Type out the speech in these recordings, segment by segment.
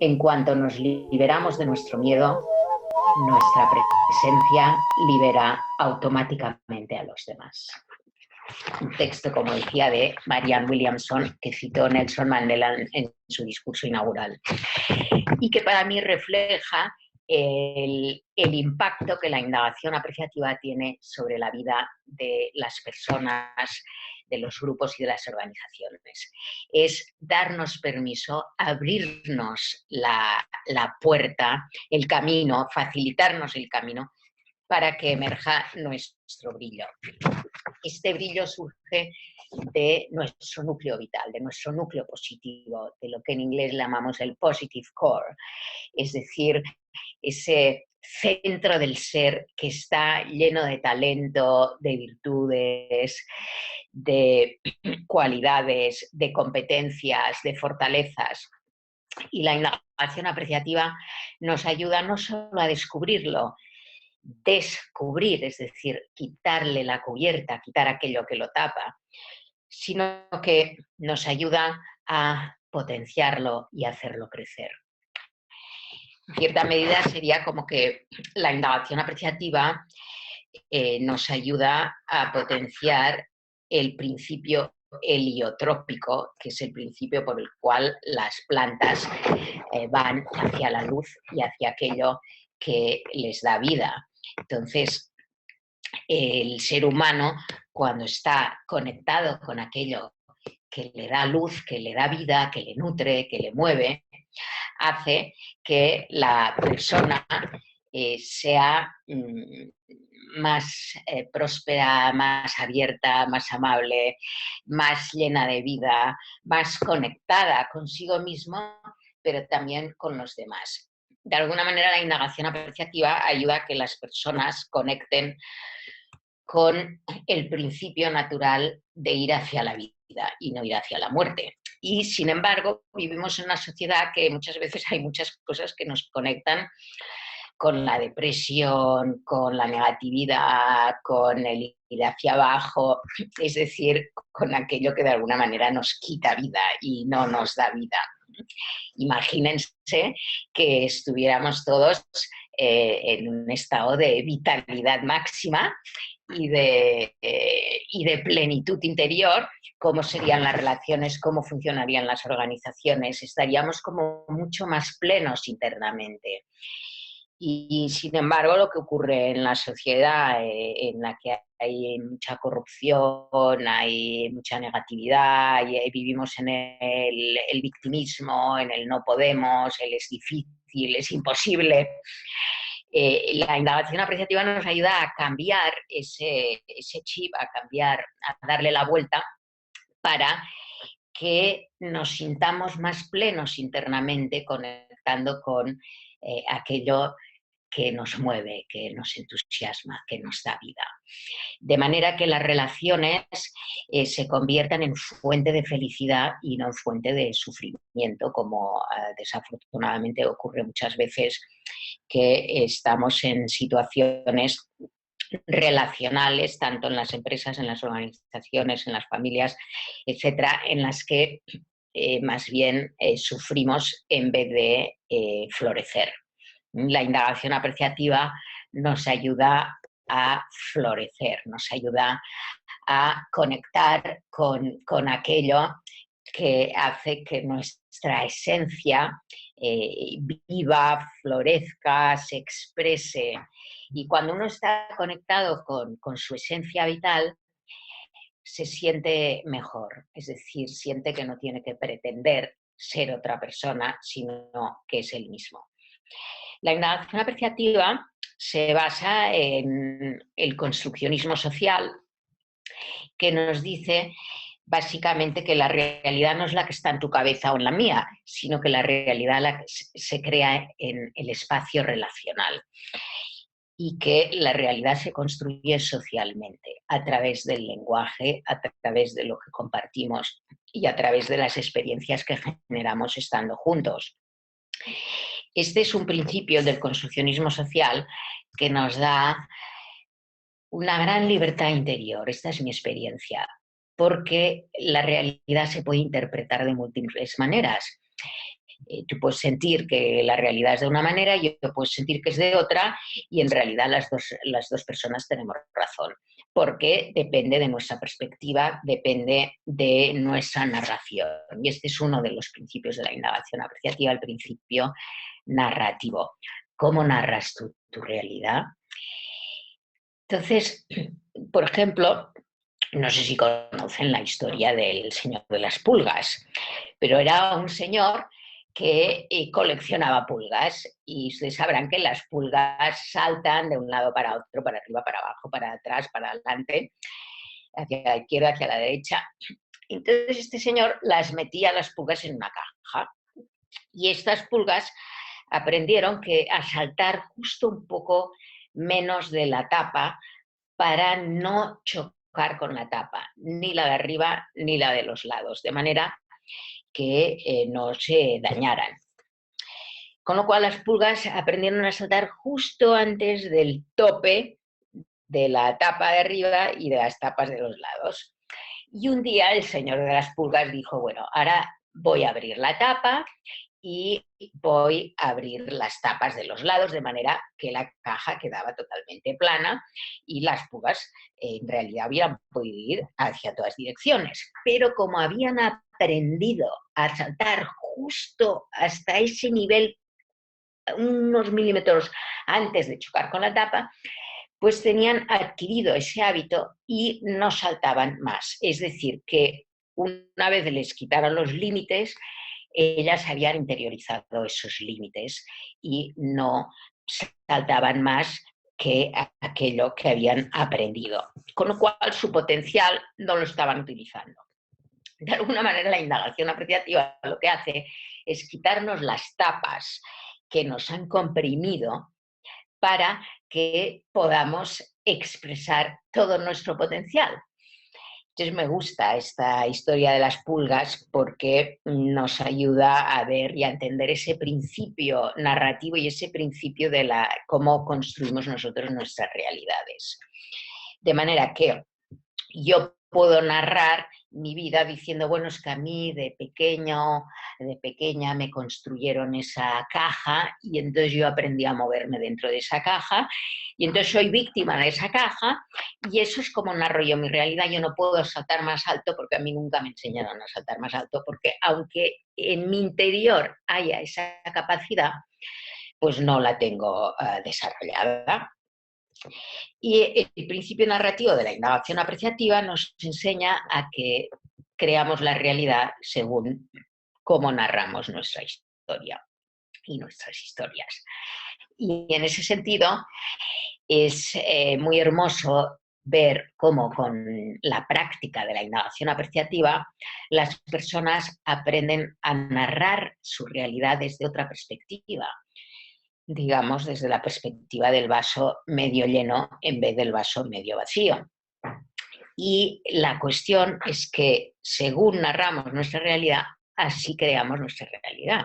En cuanto nos liberamos de nuestro miedo, nuestra presencia libera automáticamente a los demás. Un texto, como decía, de Marianne Williamson, que citó Nelson Mandela en su discurso inaugural, y que para mí refleja el impacto que la indagación apreciativa tiene sobre la vida de las personas, de los grupos y de las organizaciones. Es darnos permiso, abrirnos la puerta, el camino, facilitarnos el camino para que emerja nuestro brillo. Este brillo surge de nuestro núcleo vital, de nuestro núcleo positivo, de lo que en inglés llamamos el positive core, es decir, ese centro del ser que está lleno de talento, de virtudes, de cualidades, de competencias, de fortalezas. Y la indagación apreciativa nos ayuda no solo a descubrirlo, descubrir, es decir, quitarle la cubierta, quitar aquello que lo tapa, sino que nos ayuda a potenciarlo y hacerlo crecer. En cierta medida sería como que la indagación apreciativa nos ayuda a potenciar el principio heliotrópico, que es el principio por el cual las plantas van hacia la luz y hacia aquello que les da vida. Entonces, el ser humano, cuando está conectado con aquello que le da luz, que le da vida, que le nutre, que le mueve, hace que la persona sea más próspera, más abierta, más amable, más llena de vida, más conectada consigo mismo, pero también con los demás. De alguna manera, la indagación apreciativa ayuda a que las personas conecten con el principio natural de ir hacia la vida y no ir hacia la muerte. Y sin embargo, vivimos en una sociedad que muchas veces hay muchas cosas que nos conectan con la depresión, con la negatividad, con el ir hacia abajo, es decir, con aquello que de alguna manera nos quita vida y no nos da vida. Imagínense que estuviéramos todos en un estado de vitalidad máxima y de plenitud interior, cómo serían las relaciones, cómo funcionarían las organizaciones, estaríamos como mucho más plenos internamente. Y sin embargo, lo que ocurre en la sociedad, en la que hay mucha corrupción, hay mucha negatividad, y vivimos en el victimismo, en el no podemos, el es difícil, es imposible. La indagación apreciativa nos ayuda a cambiar ese chip, a cambiar, a darle la vuelta para que nos sintamos más plenos internamente, conectando con aquello que nos mueve, que nos entusiasma, que nos da vida. De manera que las relaciones se conviertan en fuente de felicidad y no en fuente de sufrimiento, como desafortunadamente ocurre muchas veces, que estamos en situaciones relacionales, tanto en las empresas, en las organizaciones, en las familias, etcétera, en las que más bien sufrimos en vez de florecer. La indagación apreciativa nos ayuda a florecer, nos ayuda a conectar con aquello que hace que nuestra esencia viva, florezca, se exprese. Y cuando uno está conectado con su esencia vital, se siente mejor, es decir, siente que no tiene que pretender ser otra persona, sino que es él mismo. La indagación apreciativa se basa en el construccionismo social, que nos dice básicamente que la realidad no es la que está en tu cabeza o en la mía, sino que la realidad se crea en el espacio relacional y que la realidad se construye socialmente a través del lenguaje, a través de lo que compartimos y a través de las experiencias que generamos estando juntos. Este es un principio del construccionismo social que nos da una gran libertad interior, esta es mi experiencia, porque la realidad se puede interpretar de múltiples maneras Tú puedes sentir que la realidad es de una manera y yo puedo sentir que es de otra y en realidad las dos personas tenemos razón, porque depende de nuestra perspectiva, depende de nuestra narración. Y este es uno de los principios de la indagación apreciativa, el principio narrativo. ¿Cómo narras tú tu realidad? Entonces, por ejemplo, no sé si conocen la historia del señor de las pulgas, pero era un señor que coleccionaba pulgas y ustedes sabrán que las pulgas saltan de un lado para otro, para arriba, para abajo, para atrás, para adelante, hacia la izquierda, hacia la derecha. Entonces este señor las metía las pulgas en una caja y estas pulgas aprendieron que a saltar justo un poco menos de la tapa para no chocar con la tapa, ni la de arriba ni la de los lados, de manera que no se dañaran. Con lo cual las pulgas aprendieron a saltar justo antes del tope de la tapa de arriba y de las tapas de los lados. Y un día el señor de las pulgas dijo, bueno, ahora voy a abrir la tapa y voy a abrir las tapas de los lados de manera que la caja quedaba totalmente plana y las pulgas en realidad hubieran podido ir hacia todas direcciones. Pero como habían aprendido a saltar justo hasta ese nivel, unos milímetros antes de chocar con la tapa, pues tenían adquirido ese hábito y no saltaban más. Es decir, que una vez les quitaron los límites, ellas habían interiorizado esos límites y no saltaban más que aquello que habían aprendido. Con lo cual su potencial no lo estaban utilizando. De alguna manera la indagación apreciativa lo que hace es quitarnos las tapas que nos han comprimido para que podamos expresar todo nuestro potencial. Entonces me gusta esta historia de las pulgas porque nos ayuda a ver y a entender ese principio narrativo y ese principio de cómo construimos nosotros nuestras realidades. De manera que yo puedo narrar mi vida diciendo, bueno, es que a mí de pequeña me construyeron esa caja y entonces yo aprendí a moverme dentro de esa caja y entonces soy víctima de esa caja y eso es como narro yo mi realidad. Yo no puedo saltar más alto porque a mí nunca me enseñaron a saltar más alto, porque aunque en mi interior haya esa capacidad, pues no la tengo desarrollada. Y el principio narrativo de la indagación apreciativa nos enseña a que creamos la realidad según cómo narramos nuestra historia y nuestras historias. Y en ese sentido es muy hermoso ver cómo con la práctica de la indagación apreciativa las personas aprenden a narrar su realidad desde otra perspectiva, digamos, desde la perspectiva del vaso medio lleno en vez del vaso medio vacío. Y la cuestión es que según narramos nuestra realidad, así creamos nuestra realidad.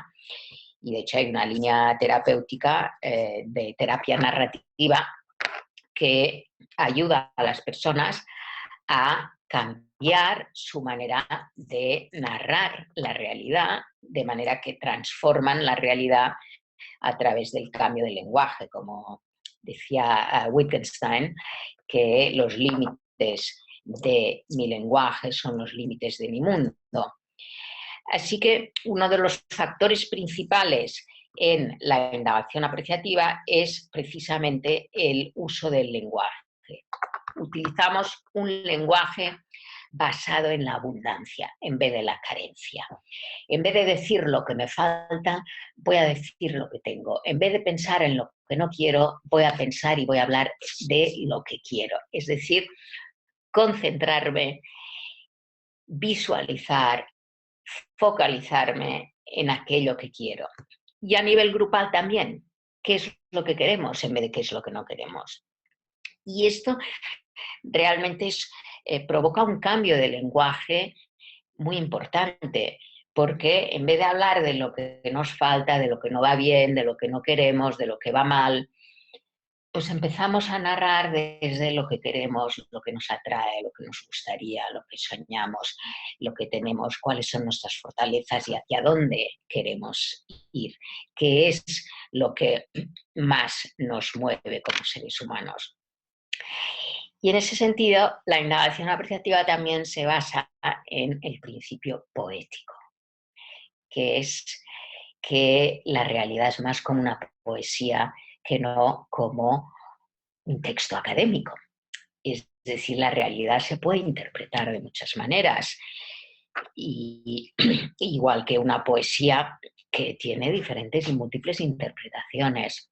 Y de hecho hay una línea terapéutica de terapia narrativa que ayuda a las personas a cambiar su manera de narrar la realidad, de manera que transforman la realidad a través del cambio del lenguaje, como decía Wittgenstein, que los límites de mi lenguaje son los límites de mi mundo. Así que uno de los factores principales en la indagación apreciativa es precisamente el uso del lenguaje. Utilizamos un lenguaje basado en la abundancia en vez de la carencia. En vez de decir lo que me falta, voy a decir lo que tengo. En vez de pensar en lo que no quiero, voy a pensar y voy a hablar de lo que quiero. Es decir, concentrarme, visualizar, focalizarme en aquello que quiero. Y a nivel grupal también, qué es lo que queremos en vez de qué es lo que no queremos. Y esto realmente provoca un cambio de lenguaje muy importante, porque en vez de hablar de lo que nos falta, de lo que no va bien, de lo que no queremos, de lo que va mal, pues empezamos a narrar desde lo que queremos, lo que nos atrae, lo que nos gustaría, lo que soñamos, lo que tenemos, cuáles son nuestras fortalezas y hacia dónde queremos ir, qué es lo que más nos mueve como seres humanos. Y en ese sentido, la indagación apreciativa también se basa en el principio poético, que es que la realidad es más como una poesía que no como un texto académico. Es decir, la realidad se puede interpretar de muchas maneras, y, igual que una poesía que tiene diferentes y múltiples interpretaciones.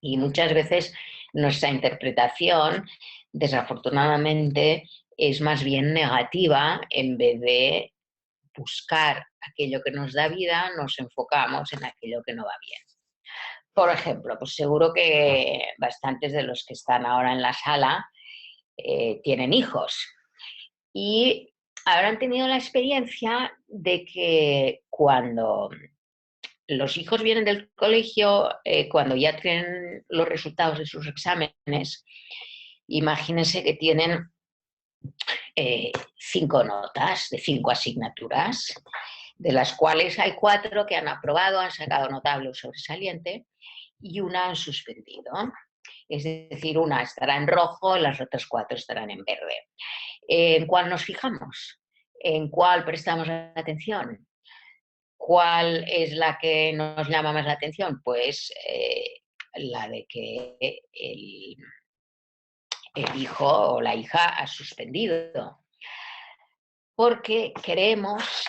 Y muchas veces nuestra interpretación, desafortunadamente, es más bien negativa. En vez de buscar aquello que nos da vida, nos enfocamos en aquello que no va bien. Por ejemplo, pues seguro que bastantes de los que están ahora en la sala tienen hijos y habrán tenido la experiencia de que cuando los hijos vienen del colegio, cuando ya tienen los resultados de sus exámenes, imagínense que tienen 5 notas de 5 asignaturas, de las cuales hay 4 que han aprobado, han sacado notable o sobresaliente, y una han suspendido. Es decir, una estará en rojo, las otras 4 estarán en verde. ¿En cuál nos fijamos? ¿En cuál prestamos atención? ¿Cuál es la que nos llama más la atención? Pues la de que el hijo o la hija ha suspendido. Porque creemos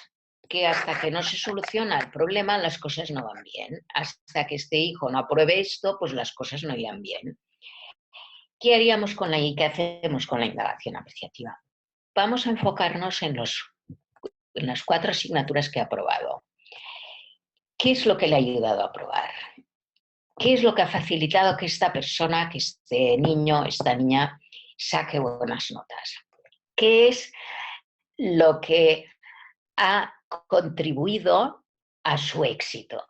que hasta que no se soluciona el problema las cosas no van bien. Hasta que este hijo no apruebe esto, pues las cosas no irán bien. ¿Qué haríamos con qué hacemos con la indagación apreciativa? Vamos a enfocarnos en las 4 asignaturas que ha aprobado. ¿Qué es lo que le ha ayudado a aprobar? ¿Qué es lo que ha facilitado que esta persona, que este niño, esta niña, saque buenas notas? ¿Qué es lo que ha contribuido a su éxito?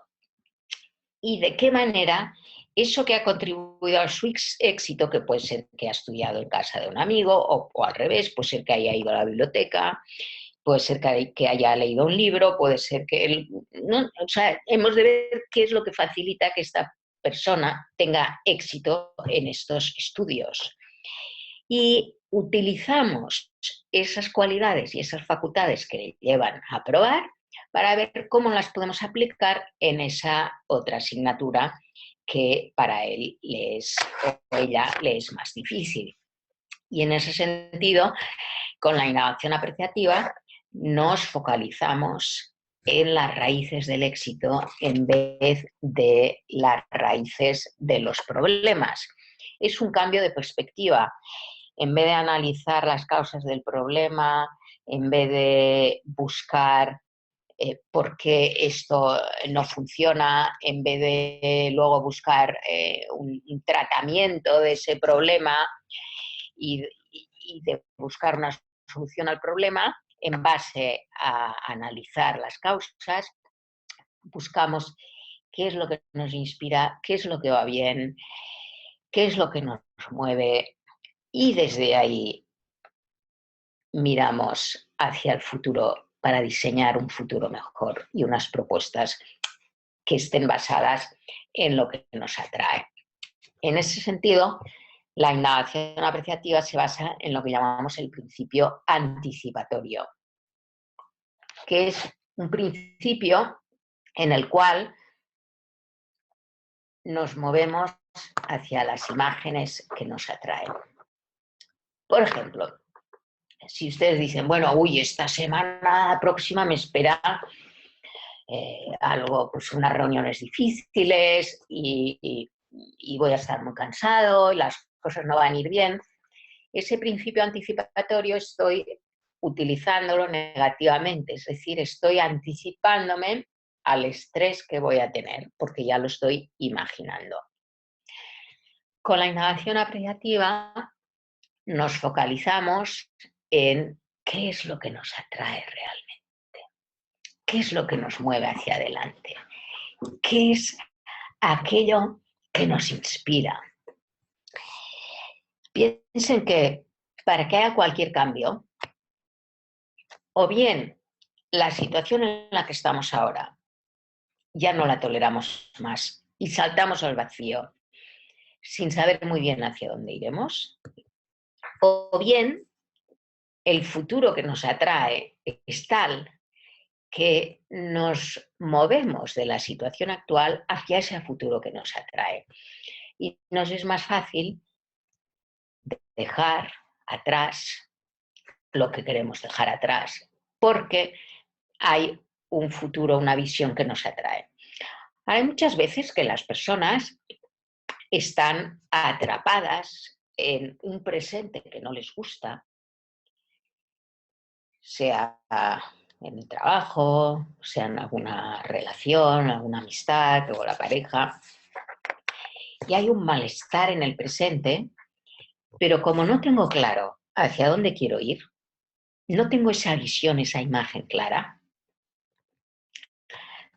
¿Y de qué manera eso que ha contribuido a su éxito, que puede ser que ha estudiado en casa de un amigo o al revés, puede ser que haya ido a la biblioteca, puede ser que haya leído un libro, puede ser que él, ¿no? O sea, hemos de ver qué es lo que facilita que esta persona tenga éxito en estos estudios. Y utilizamos esas cualidades y esas facultades que le llevan a aprobar para ver cómo las podemos aplicar en esa otra asignatura que para él o ella le es más difícil. Y en ese sentido, con la indagación apreciativa, nos focalizamos en las raíces del éxito en vez de las raíces de los problemas. Es un cambio de perspectiva. En vez de analizar las causas del problema, en vez de buscar por qué esto no funciona, en vez de luego buscar un tratamiento de ese problema y de buscar una solución al problema, en base a analizar las causas, buscamos qué es lo que nos inspira, qué es lo que va bien, qué es lo que nos mueve, y desde ahí miramos hacia el futuro para diseñar un futuro mejor y unas propuestas que estén basadas en lo que nos atrae. En ese sentido, la indagación apreciativa se basa en lo que llamamos el principio anticipatorio, que es un principio en el cual nos movemos hacia las imágenes que nos atraen. Por ejemplo, si ustedes dicen, bueno, esta semana próxima me espera algo, pues unas reuniones difíciles y voy a estar muy cansado y las cosas no van a ir bien, ese principio anticipatorio estoy utilizándolo negativamente, es decir, estoy anticipándome al estrés que voy a tener porque ya lo estoy imaginando. Con la indagación apreciativa nos focalizamos en qué es lo que nos atrae realmente, qué es lo que nos mueve hacia adelante, qué es aquello que nos inspira, Piensen que para que haya cualquier cambio, o bien la situación en la que estamos ahora ya no la toleramos más y saltamos al vacío sin saber muy bien hacia dónde iremos, o bien el futuro que nos atrae es tal que nos movemos de la situación actual hacia ese futuro que nos atrae. Y nos es más fácil dejar atrás lo que queremos dejar atrás, porque hay un futuro, una visión que nos atrae. Hay muchas veces que las personas están atrapadas en un presente que no les gusta, sea en el trabajo, sea en alguna relación, alguna amistad o la pareja, y hay un malestar en el presente, pero como no tengo claro hacia dónde quiero ir, no tengo esa visión, esa imagen clara,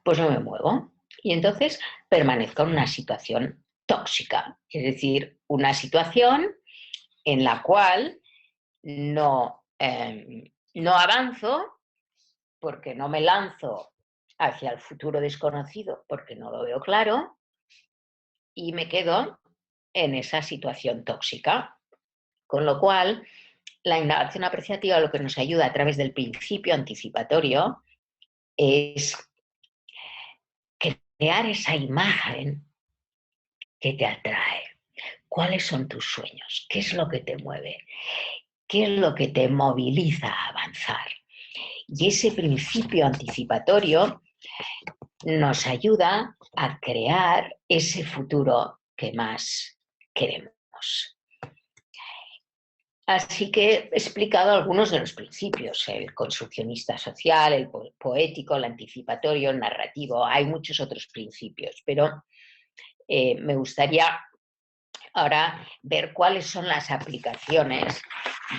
pues no me muevo. Y entonces permanezco en una situación tóxica, es decir, una situación en la cual no avanzo porque no me lanzo hacia el futuro desconocido porque no lo veo claro y me quedo en esa situación tóxica. Con lo cual, la indagación apreciativa lo que nos ayuda a través del principio anticipatorio es crear esa imagen que te atrae. ¿Cuáles son tus sueños? ¿Qué es lo que te mueve? ¿Qué es lo que te moviliza a avanzar? Y ese principio anticipatorio nos ayuda a crear ese futuro que más queremos. Así que he explicado algunos de los principios, el construccionista social, el poético, el anticipatorio, el narrativo. Hay muchos otros principios, pero me gustaría ahora ver cuáles son las aplicaciones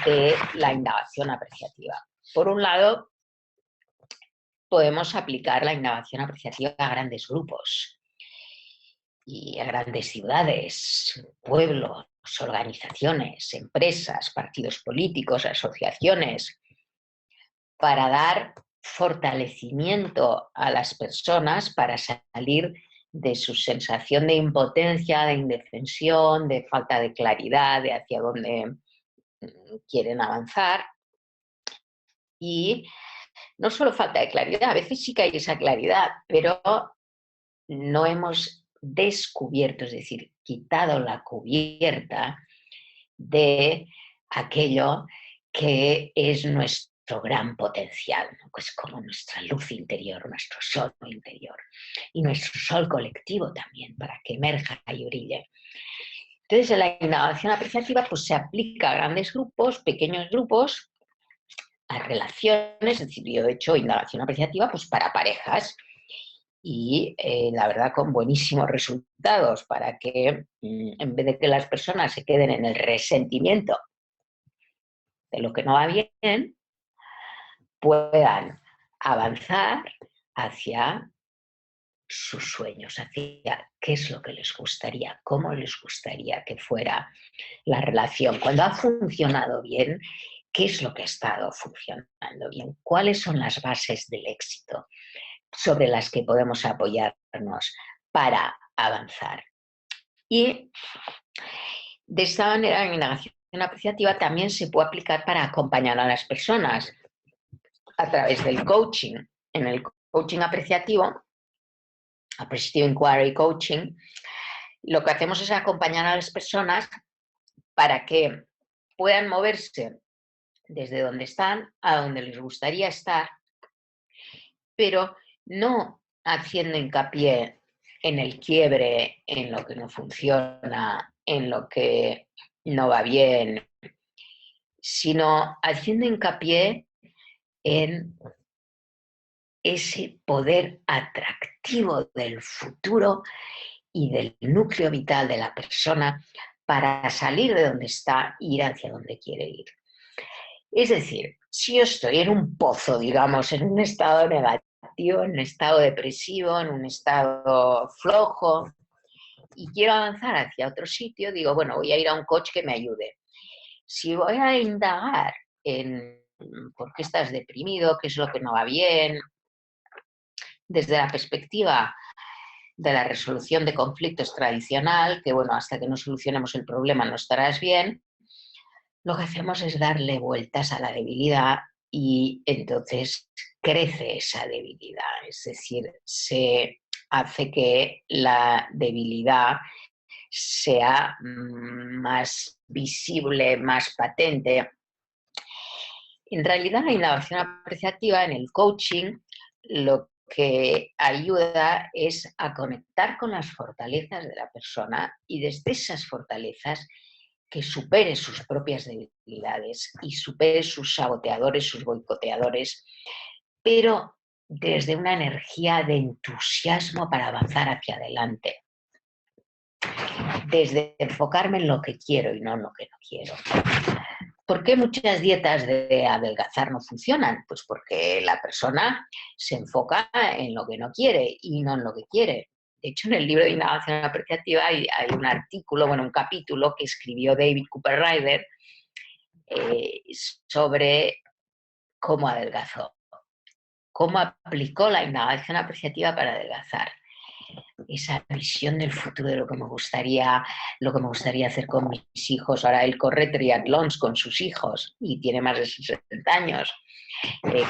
de la indagación apreciativa. Por un lado, podemos aplicar la indagación apreciativa a grandes grupos y a grandes ciudades, pueblos, organizaciones, empresas, partidos políticos, asociaciones, para dar fortalecimiento a las personas para salir de su sensación de impotencia, de indefensión, de falta de claridad, de hacia dónde quieren avanzar. Y no solo falta de claridad, a veces sí que hay esa claridad, pero no hemos descubierto, es decir, quitado la cubierta de aquello que es nuestro gran potencial, ¿no? Pues como nuestra luz interior, nuestro sol interior y nuestro sol colectivo también, para que emerja y brille. Entonces, la indagación apreciativa pues, se aplica a grandes grupos, pequeños grupos, a relaciones, es decir, yo he hecho indagación apreciativa pues, para parejas y la verdad con buenísimos resultados para que en vez de que las personas se queden en el resentimiento de lo que no va bien, puedan avanzar hacia sus sueños, hacia qué es lo que les gustaría, cómo les gustaría que fuera la relación. Cuando ha funcionado bien, ¿qué es lo que ha estado funcionando bien? ¿Cuáles son las bases del éxito sobre las que podemos apoyarnos para avanzar? Y de esta manera, la indagación apreciativa también se puede aplicar para acompañar a las personas a través del coaching. En el coaching apreciativo, Appreciative Inquiry Coaching, lo que hacemos es acompañar a las personas para que puedan moverse desde donde están a donde les gustaría estar, pero no haciendo hincapié en el quiebre, en lo que no funciona, en lo que no va bien, sino haciendo hincapié en ese poder atractivo del futuro y del núcleo vital de la persona para salir de donde está e ir hacia donde quiere ir. Es decir, si yo estoy en un pozo, digamos, en un estado negativo, en un estado depresivo, en un estado flojo, y quiero avanzar hacia otro sitio, digo, bueno, voy a ir a un coach que me ayude. si voy a indagar en por qué estás deprimido, qué es lo que no va bien, desde la perspectiva de la resolución de conflictos tradicional, que bueno, hasta que no solucionemos el problema no estarás bien, lo que hacemos es darle vueltas a la debilidad y entonces crece esa debilidad, es decir, se hace que la debilidad sea más visible, más patente. En realidad, la innovación apreciativa en el coaching lo que ayuda es a conectar con las fortalezas de la persona y desde esas fortalezas que supere sus propias debilidades y supere sus saboteadores, sus boicoteadores, pero desde una energía de entusiasmo para avanzar hacia adelante, desde enfocarme en lo que quiero y no en lo que no quiero. ¿Por qué muchas dietas de adelgazar no funcionan? Pues porque la persona se enfoca en lo que no quiere y no en lo que quiere. De hecho, en el libro de Innovación Apreciativa hay un artículo, bueno, un capítulo que escribió David Cooper Ryder sobre cómo adelgazó, cómo aplicó la innovación apreciativa para adelgazar. Esa visión del futuro de lo que me gustaría hacer con mis hijos. Ahora él corre triatlons con sus hijos y tiene más de 60 años.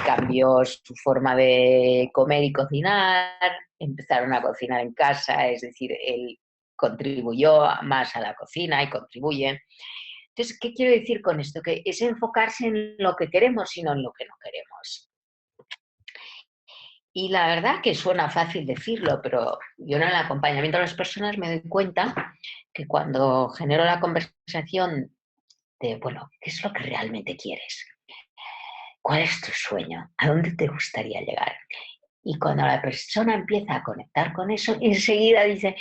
Cambió su forma de comer y cocinar, empezaron a cocinar en casa, es decir, él contribuyó más a la cocina y contribuye. Entonces, ¿qué quiero decir con esto? Que es enfocarse en lo que queremos y no en lo que no queremos. Y la verdad que suena fácil decirlo, pero yo en el acompañamiento a las personas me doy cuenta que cuando genero la conversación de, bueno, ¿qué es lo que realmente quieres? ¿Cuál es tu sueño? ¿A dónde te gustaría llegar? Y cuando la persona empieza a conectar con eso, enseguida dice,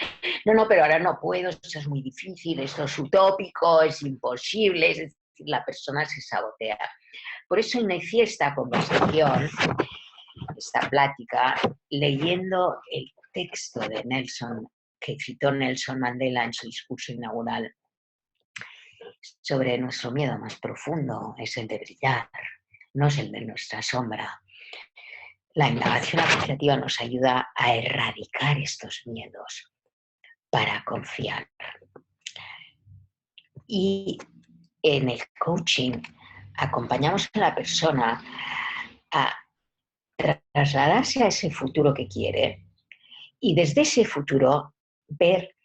no, pero ahora no puedo, esto es muy difícil, esto es utópico, es imposible, es decir, la persona se sabotea. Por eso inicié esta conversación, esta plática, leyendo el texto de Nelson, que citó Nelson Mandela en su discurso inaugural, sobre nuestro miedo más profundo, es el de brillar, no es el de nuestra sombra. La innovación apreciativa nos ayuda a erradicar estos miedos para confiar. Y en el coaching acompañamos a la persona a trasladarse a ese futuro que quiere y desde ese futuro ver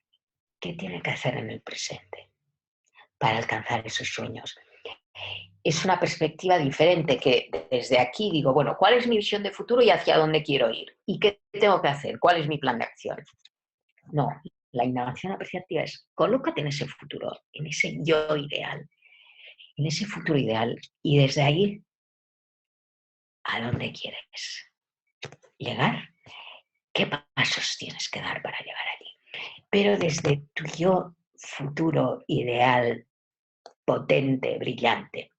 qué tiene que hacer en el presente para alcanzar esos sueños. Es una perspectiva diferente que desde aquí digo, bueno, ¿cuál es mi visión de futuro y hacia dónde quiero ir? ¿Y qué tengo que hacer? ¿Cuál es mi plan de acción? No, la innovación apreciativa es colócate en ese futuro, en ese yo ideal, en ese futuro ideal y desde ahí, ¿a dónde quieres llegar? ¿Qué pasos tienes que dar para llegar allí? Pero desde tu yo futuro ideal, potente, brillante.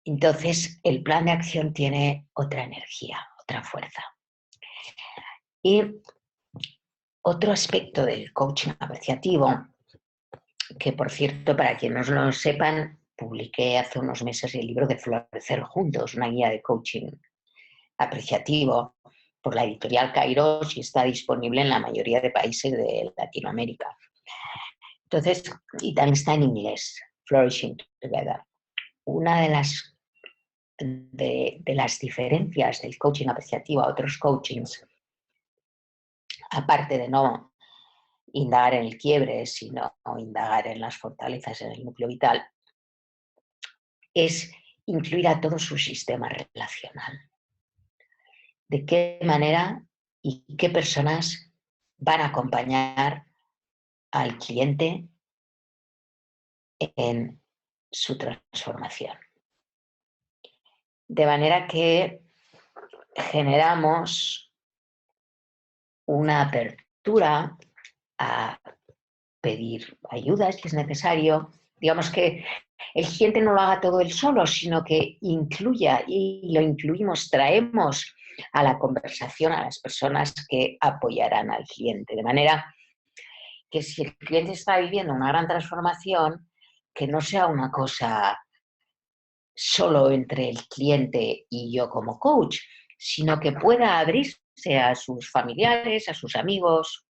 Entonces, el plan de acción tiene otra energía, otra fuerza. Y otro aspecto del coaching apreciativo, que por cierto, para quienes no lo sepan, publiqué hace unos meses el libro de Florecer Juntos, una guía de coaching apreciativo por la editorial Kairos y está disponible en la mayoría de países de Latinoamérica. Entonces, y también está en inglés, Flourishing Together. Una de las diferencias del coaching apreciativo a otros coachings, aparte de no indagar en el quiebre, sino indagar en las fortalezas en el núcleo vital, es incluir a todo su sistema relacional. De qué manera y qué personas van a acompañar al cliente en su transformación. De manera que generamos una apertura a pedir ayuda si es necesario. Digamos que el cliente no lo haga todo él solo, sino que incluya y lo incluimos, traemos a la conversación a las personas que apoyarán al cliente. De manera que si el cliente está viviendo una gran transformación, que no sea una cosa solo entre el cliente y yo como coach, sino que pueda abrirse a sus familiares, a sus amigos,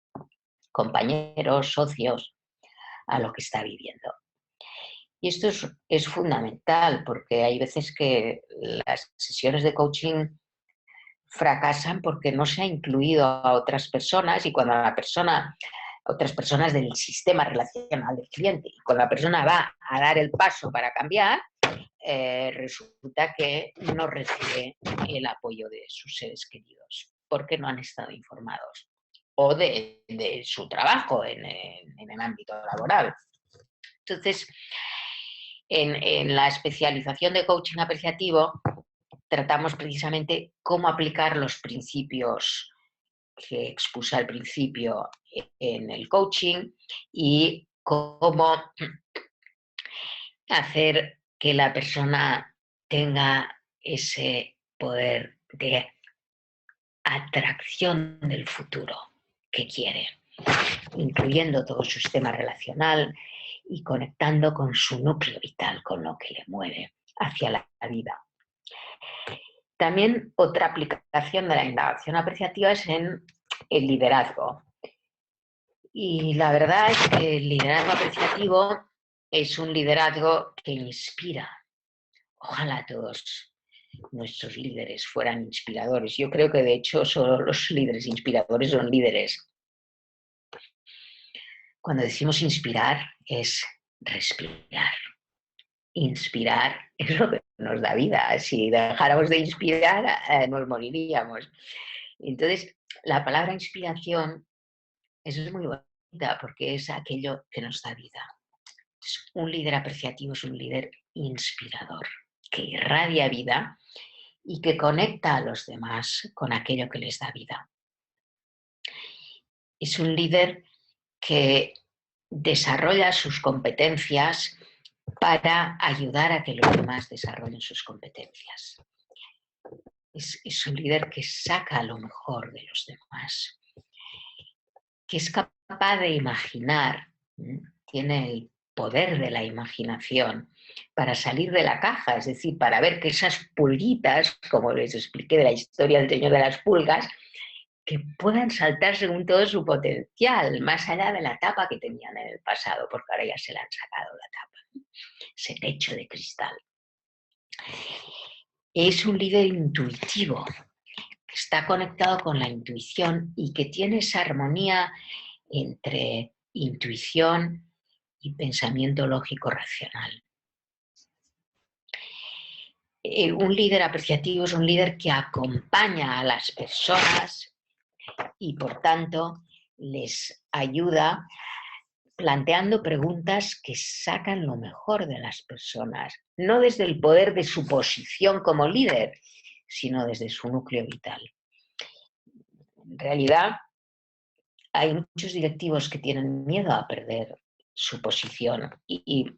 compañeros, socios, a lo que está viviendo. Y esto es fundamental porque hay veces que las sesiones de coaching fracasan porque no se ha incluido a otras personas y cuando otras personas del sistema relacional del cliente, y cuando la persona va a dar el paso para cambiar, resulta que no recibe el apoyo de sus seres queridos porque no han estado informados o de su trabajo en el ámbito laboral. Entonces, en la especialización de coaching apreciativo tratamos precisamente cómo aplicar los principios que expuse al principio en el coaching y cómo hacer que la persona tenga ese poder de atracción del futuro que quiere, incluyendo todo su sistema relacional y conectando con su núcleo vital, con lo que le mueve hacia la vida. También otra aplicación de la indagación apreciativa es en el liderazgo. Y la verdad es que el liderazgo apreciativo es un liderazgo que inspira. Ojalá todos nuestros líderes fueran inspiradores. Yo creo que de hecho solo los líderes inspiradores son líderes. Cuando decimos inspirar es respirar. Inspirar es lo que nos da vida. Si dejáramos de inspirar, nos moriríamos. Entonces, la palabra inspiración es muy bonita porque es aquello que nos da vida. Un líder apreciativo es un líder inspirador, que irradia vida y que conecta a los demás con aquello que les da vida. Es un líder que desarrolla sus competencias para ayudar a que los demás desarrollen sus competencias. Es un líder que saca lo mejor de los demás, que es capaz de imaginar, tiene el poder de la imaginación para salir de la caja, es decir, para ver que esas pulguitas, como les expliqué de la historia del Señor de las Pulgas, que puedan saltar según todo su potencial, más allá de la tapa que tenían en el pasado, porque ahora ya se le han sacado la tapa, ese techo de cristal. Es un líder intuitivo, que está conectado con la intuición y que tiene esa armonía entre intuición y pensamiento lógico racional. Un líder apreciativo es un líder que acompaña a las personas y por tanto les ayuda planteando preguntas que sacan lo mejor de las personas, no desde el poder de su posición como líder, sino desde su núcleo vital. En realidad, hay muchos directivos que tienen miedo a perder su posición y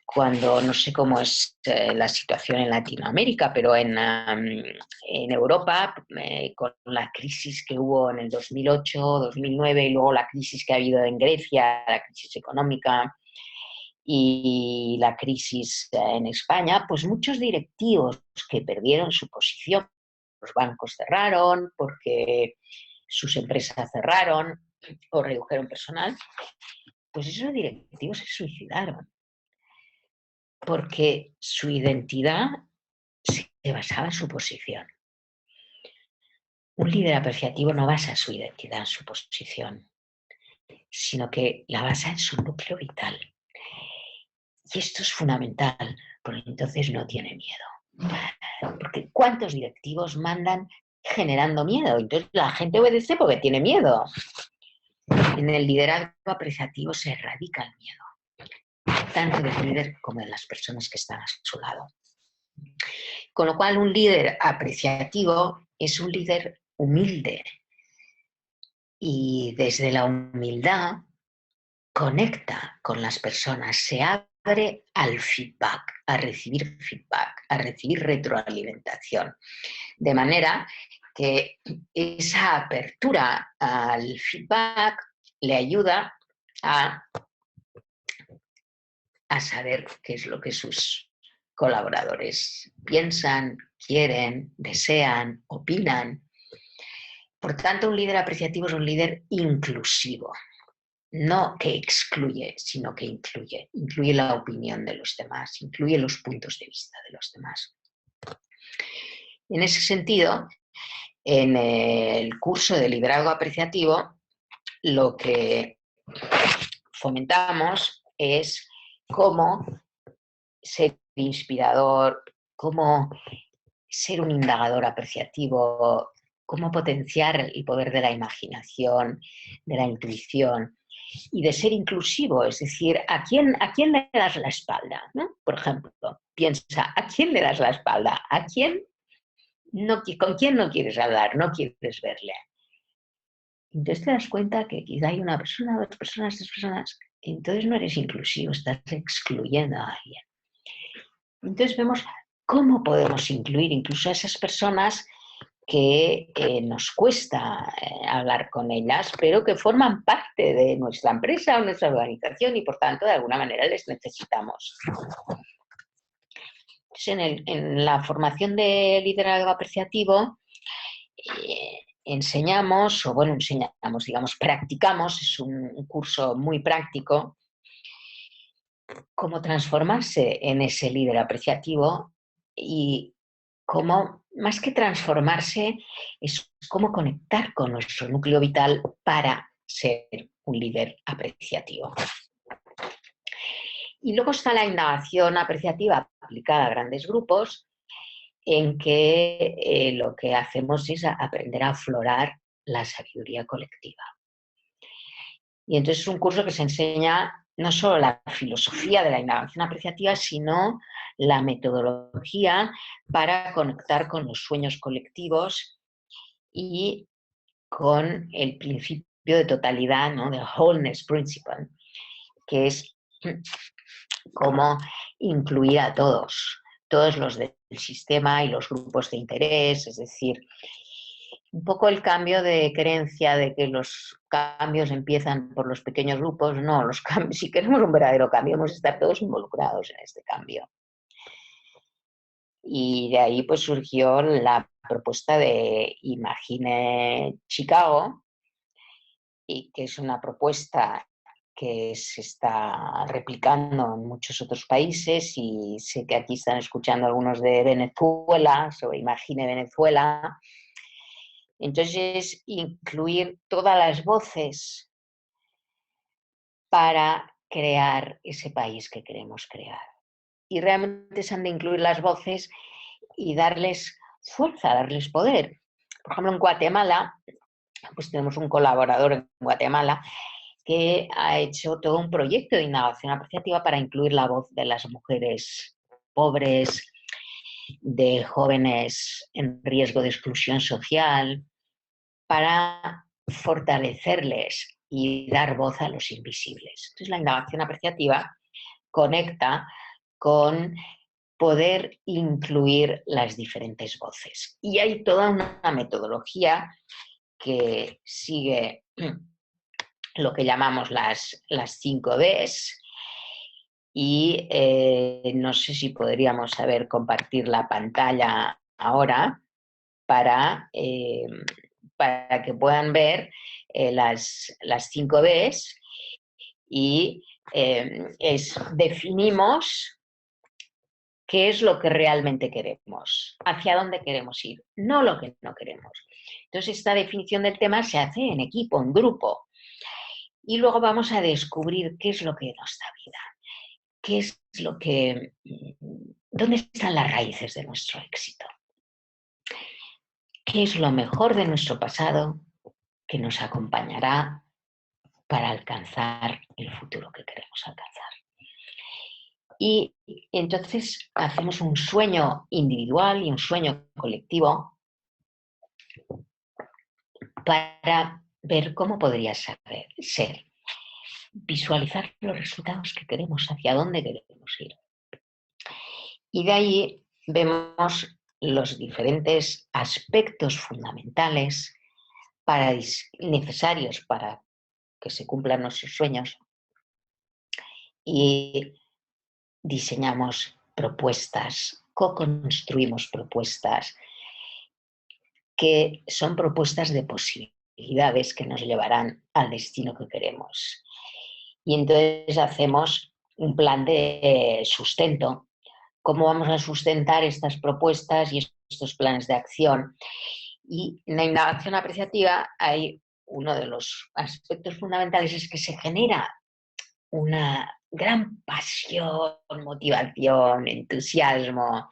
cuando, no sé cómo es la situación en Latinoamérica, pero en Europa, con la crisis que hubo en el 2008, 2009 y luego la crisis que ha habido en Grecia, la crisis económica y la crisis en España, pues muchos directivos que perdieron su posición, los bancos cerraron porque sus empresas cerraron o redujeron personal, pues esos directivos se suicidaron porque su identidad se basaba en su posición. Un líder apreciativo no basa su identidad en su posición, sino que la basa en su núcleo vital. Y esto es fundamental, porque entonces no tiene miedo. Porque ¿cuántos directivos mandan generando miedo? Entonces la gente obedece porque tiene miedo. En el liderazgo apreciativo se erradica el miedo, tanto del líder como de las personas que están a su lado. Con lo cual, un líder apreciativo es un líder humilde y desde la humildad conecta con las personas, se abre al feedback, a recibir retroalimentación. De manera que esa apertura al feedback le ayuda a a saber qué es lo que sus colaboradores piensan, quieren, desean, opinan. Por tanto, un líder apreciativo es un líder inclusivo, no que excluye, sino que incluye. Incluye la opinión de los demás, incluye los puntos de vista de los demás. En ese sentido, en el curso de liderazgo apreciativo, lo que fomentamos es cómo ser inspirador, cómo ser un indagador apreciativo, cómo potenciar el poder de la imaginación, de la intuición y de ser inclusivo, es decir, ¿a quién le das la espalda? ¿No? Por ejemplo, piensa, ¿a quién le das la espalda? ¿A quién no, con quién no quieres hablar, no quieres verle? Entonces te das cuenta que quizá hay una persona, dos personas, tres personas, entonces no eres inclusivo, estás excluyendo a alguien. Entonces vemos cómo podemos incluir incluso a esas personas que nos cuesta hablar con ellas, pero que forman parte de nuestra empresa o nuestra organización y por tanto de alguna manera les necesitamos. Entonces, en la formación de liderazgo apreciativo practicamos, es un curso muy práctico, cómo transformarse en ese líder apreciativo y cómo, más que transformarse, es cómo conectar con nuestro núcleo vital para ser un líder apreciativo. Y luego está la indagación apreciativa aplicada a grandes grupos, en que lo que hacemos es aprender a aflorar la sabiduría colectiva. Y entonces es un curso que se enseña no solo la filosofía de la indagación apreciativa, sino la metodología para conectar con los sueños colectivos y con el principio de totalidad, ¿no? Del wholeness principle, que es cómo incluir a todos los del sistema y los grupos de interés, es decir, un poco el cambio de creencia de que los cambios empiezan por los pequeños grupos. No, los cambios, si queremos un verdadero cambio, hemos de estar todos involucrados en este cambio. Y de ahí pues surgió la propuesta de Imagine Chicago, y que es una propuesta que se está replicando en muchos otros países, y sé que aquí están escuchando algunos de Venezuela, sobre Imagine Venezuela. Entonces, incluir todas las voces para crear ese país que queremos crear. Y realmente se han de incluir las voces y darles fuerza, darles poder. Por ejemplo, en Guatemala, pues tenemos un colaborador en Guatemala que ha hecho todo un proyecto de innovación apreciativa para incluir la voz de las mujeres pobres, de jóvenes en riesgo de exclusión social, para fortalecerles y dar voz a los invisibles. Entonces, la indagación apreciativa conecta con poder incluir las diferentes voces. Y hay toda una metodología que sigue lo que llamamos las 5 Ds, y no sé si podríamos compartir la pantalla ahora para que puedan ver las 5 Ds, y definimos qué es lo que realmente queremos, hacia dónde queremos ir, no lo que no queremos. Entonces, esta definición del tema se hace en equipo, en grupo, y luego vamos a descubrir qué es lo que nos da vida, qué es lo que, dónde están las raíces de nuestro éxito, qué es lo mejor de nuestro pasado que nos acompañará para alcanzar el futuro que queremos alcanzar. Y entonces hacemos un sueño individual y un sueño colectivo para ver cómo podría ser. Visualizar los resultados que queremos, hacia dónde queremos ir. Y de ahí vemos los diferentes aspectos fundamentales necesarios para que se cumplan nuestros sueños, y diseñamos propuestas, co-construimos propuestas, que son propuestas de posibilidades que nos llevarán al destino que queremos. Y entonces hacemos un plan de sustento. ¿Cómo vamos a sustentar estas propuestas y estos planes de acción? Y en la indagación apreciativa hay uno de los aspectos fundamentales, es que se genera una gran pasión, motivación, entusiasmo,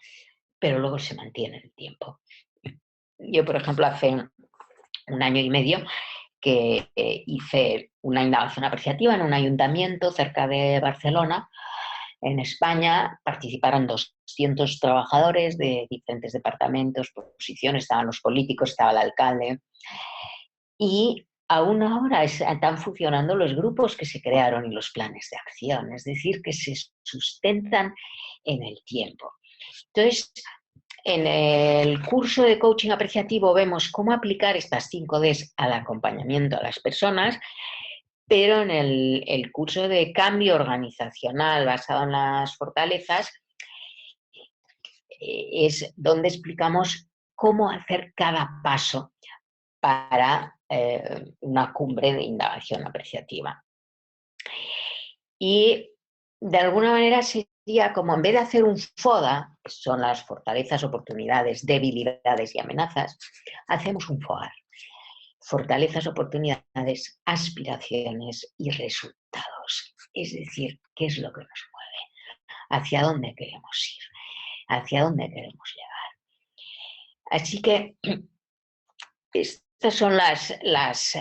pero luego se mantiene en el tiempo. Yo, por ejemplo, hace un año y medio que hice una indagación apreciativa en un ayuntamiento cerca de Barcelona. En España participaron 200 trabajadores de diferentes departamentos, posiciones, estaban los políticos, estaba el alcalde. Y aún ahora están funcionando los grupos que se crearon y los planes de acción, es decir, que se sustentan en el tiempo. Entonces, en el curso de coaching apreciativo vemos cómo aplicar estas 5 Ds al acompañamiento a las personas, pero en el curso de cambio organizacional basado en las fortalezas es donde explicamos cómo hacer cada paso para una cumbre de indagación apreciativa. Y de alguna manera sería como, en vez de hacer un FODA, que son las fortalezas, oportunidades, debilidades y amenazas, hacemos un FOAR. Fortalezas, oportunidades, aspiraciones y resultados. Es decir, ¿qué es lo que nos mueve? ¿Hacia dónde queremos ir? ¿Hacia dónde queremos llegar? Así que estas son las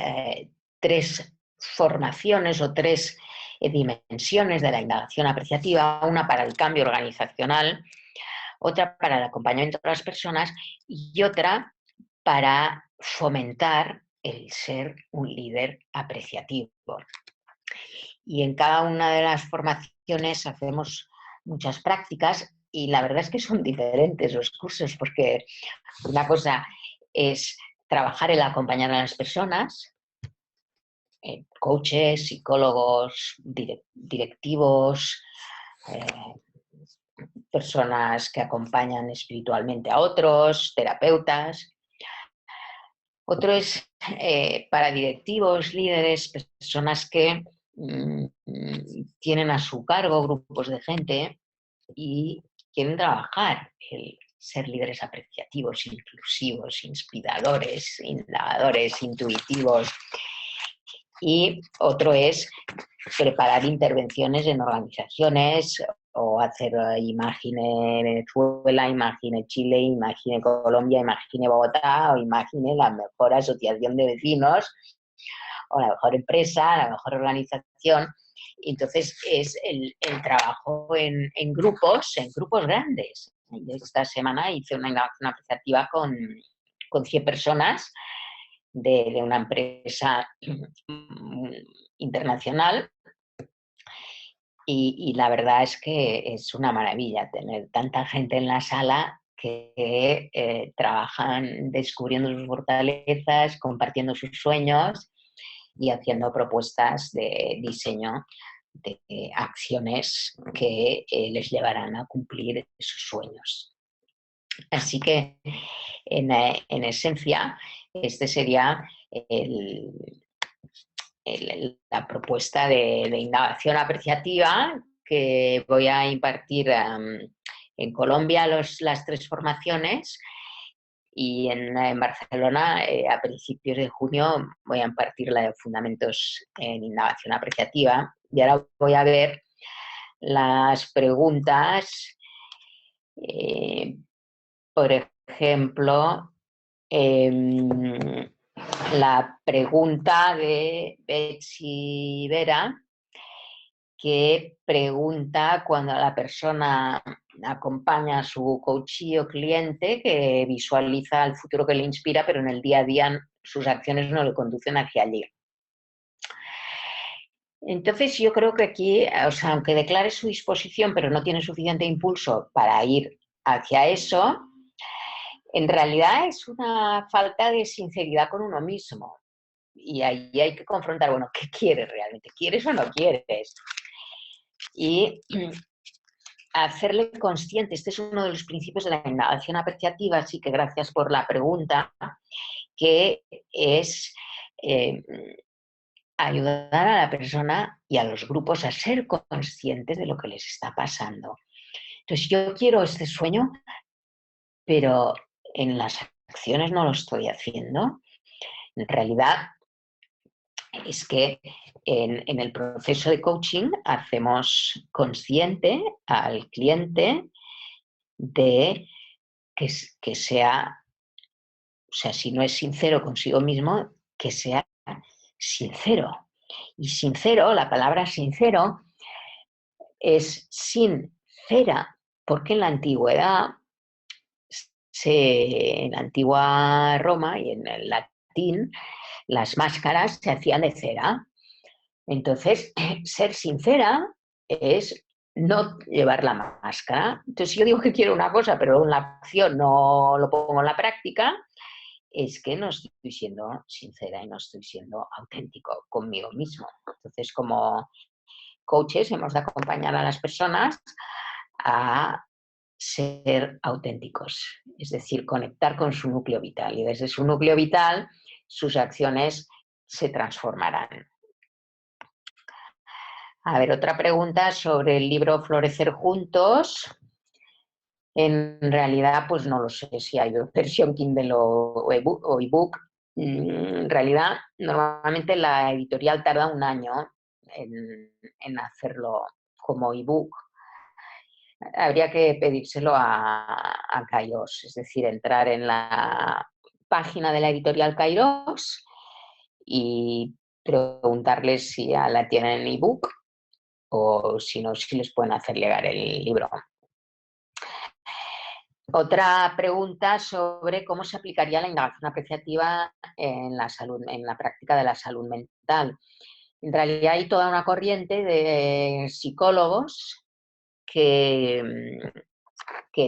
3 formaciones o 3 dimensiones de la indagación apreciativa, una para el cambio organizacional, otra para el acompañamiento de las personas y otra para fomentar el ser un líder apreciativo. Y en cada una de las formaciones hacemos muchas prácticas y la verdad es que son diferentes los cursos, porque una cosa es trabajar el acompañar a las personas, coaches, psicólogos, directivos, personas que acompañan espiritualmente a otros, terapeutas. Otro es para directivos, líderes, personas que tienen a su cargo grupos de gente y quieren trabajar el ser líderes apreciativos, inclusivos, inspiradores, indagadores, intuitivos. Y otro es preparar intervenciones en organizaciones o hacer Imagine Venezuela, Imagine Chile, Imagine Colombia, Imagine Bogotá o Imagine la mejor asociación de vecinos o la mejor empresa, la mejor organización. Entonces es el trabajo en grupos grandes. Esta semana hice una indagación apreciativa con 100 personas de una empresa internacional y la verdad es que es una maravilla tener tanta gente en la sala que trabajan descubriendo sus fortalezas, compartiendo sus sueños y haciendo propuestas de diseño de acciones que les llevarán a cumplir sus sueños. Así que, en esencia, este sería la propuesta de indagación apreciativa que voy a impartir en Colombia las 3 formaciones y en Barcelona a principios de junio voy a impartir la de fundamentos en indagación apreciativa. Y ahora voy a ver las preguntas, por ejemplo, la pregunta de Betsy Vera, que pregunta cuando la persona acompaña a su coachee o cliente que visualiza el futuro que le inspira, pero en el día a día sus acciones no le conducen hacia allí. Entonces yo creo que aquí, o sea, aunque declare su disposición, pero no tiene suficiente impulso para ir hacia eso, en realidad es una falta de sinceridad con uno mismo. Y ahí hay que confrontar, bueno, ¿qué quieres realmente? ¿Quieres o no quieres? Y hacerle consciente, este es uno de los principios de la indagación apreciativa, así que gracias por la pregunta, que es ayudar a la persona y a los grupos a ser conscientes de lo que les está pasando. Entonces, yo quiero este sueño, pero en las acciones no lo estoy haciendo. En realidad, es que en el proceso de coaching hacemos consciente al cliente de que sea, o sea, si no es sincero consigo mismo, que sea sincero. Y sincero, la palabra sincero es sin cera, porque en la antigüedad, en la antigua Roma y en el latín, las máscaras se hacían de cera. Entonces, ser sincera es no llevar la máscara. Entonces, si yo digo que quiero una cosa, pero en la acción no lo pongo en la práctica, es que no estoy siendo sincera y no estoy siendo auténtico conmigo mismo. Entonces, como coaches, hemos de acompañar a las personas a ser auténticos, es decir, conectar con su núcleo vital y desde su núcleo vital sus acciones se transformarán. A ver, otra pregunta sobre el libro Florecer Juntos. En realidad, pues no lo sé si hay versión Kindle o ebook. En realidad, normalmente la editorial tarda un año en hacerlo como ebook. Habría que pedírselo a Kairos, es decir, entrar en la página de la editorial Kairos y preguntarles si ya la tienen en ebook o si no, si les pueden hacer llegar el libro. Otra pregunta sobre cómo se aplicaría la indagación apreciativa en la salud, en la práctica de la salud mental. En realidad hay toda una corriente de psicólogos que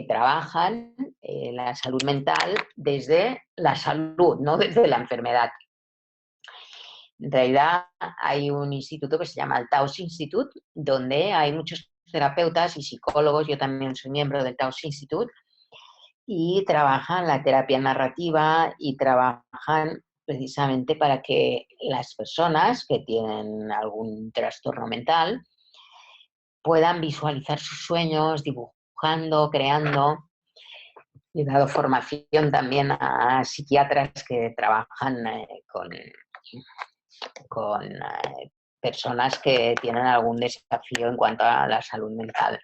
trabajan la salud mental desde la salud, no desde la enfermedad. En realidad hay un instituto que se llama el Taos Institute, donde hay muchos terapeutas y psicólogos, yo también soy miembro del Taos Institute, y trabajan la terapia narrativa y trabajan precisamente para que las personas que tienen algún trastorno mental puedan visualizar sus sueños, dibujando, creando. He dado formación también a psiquiatras que trabajan con personas que tienen algún desafío en cuanto a la salud mental.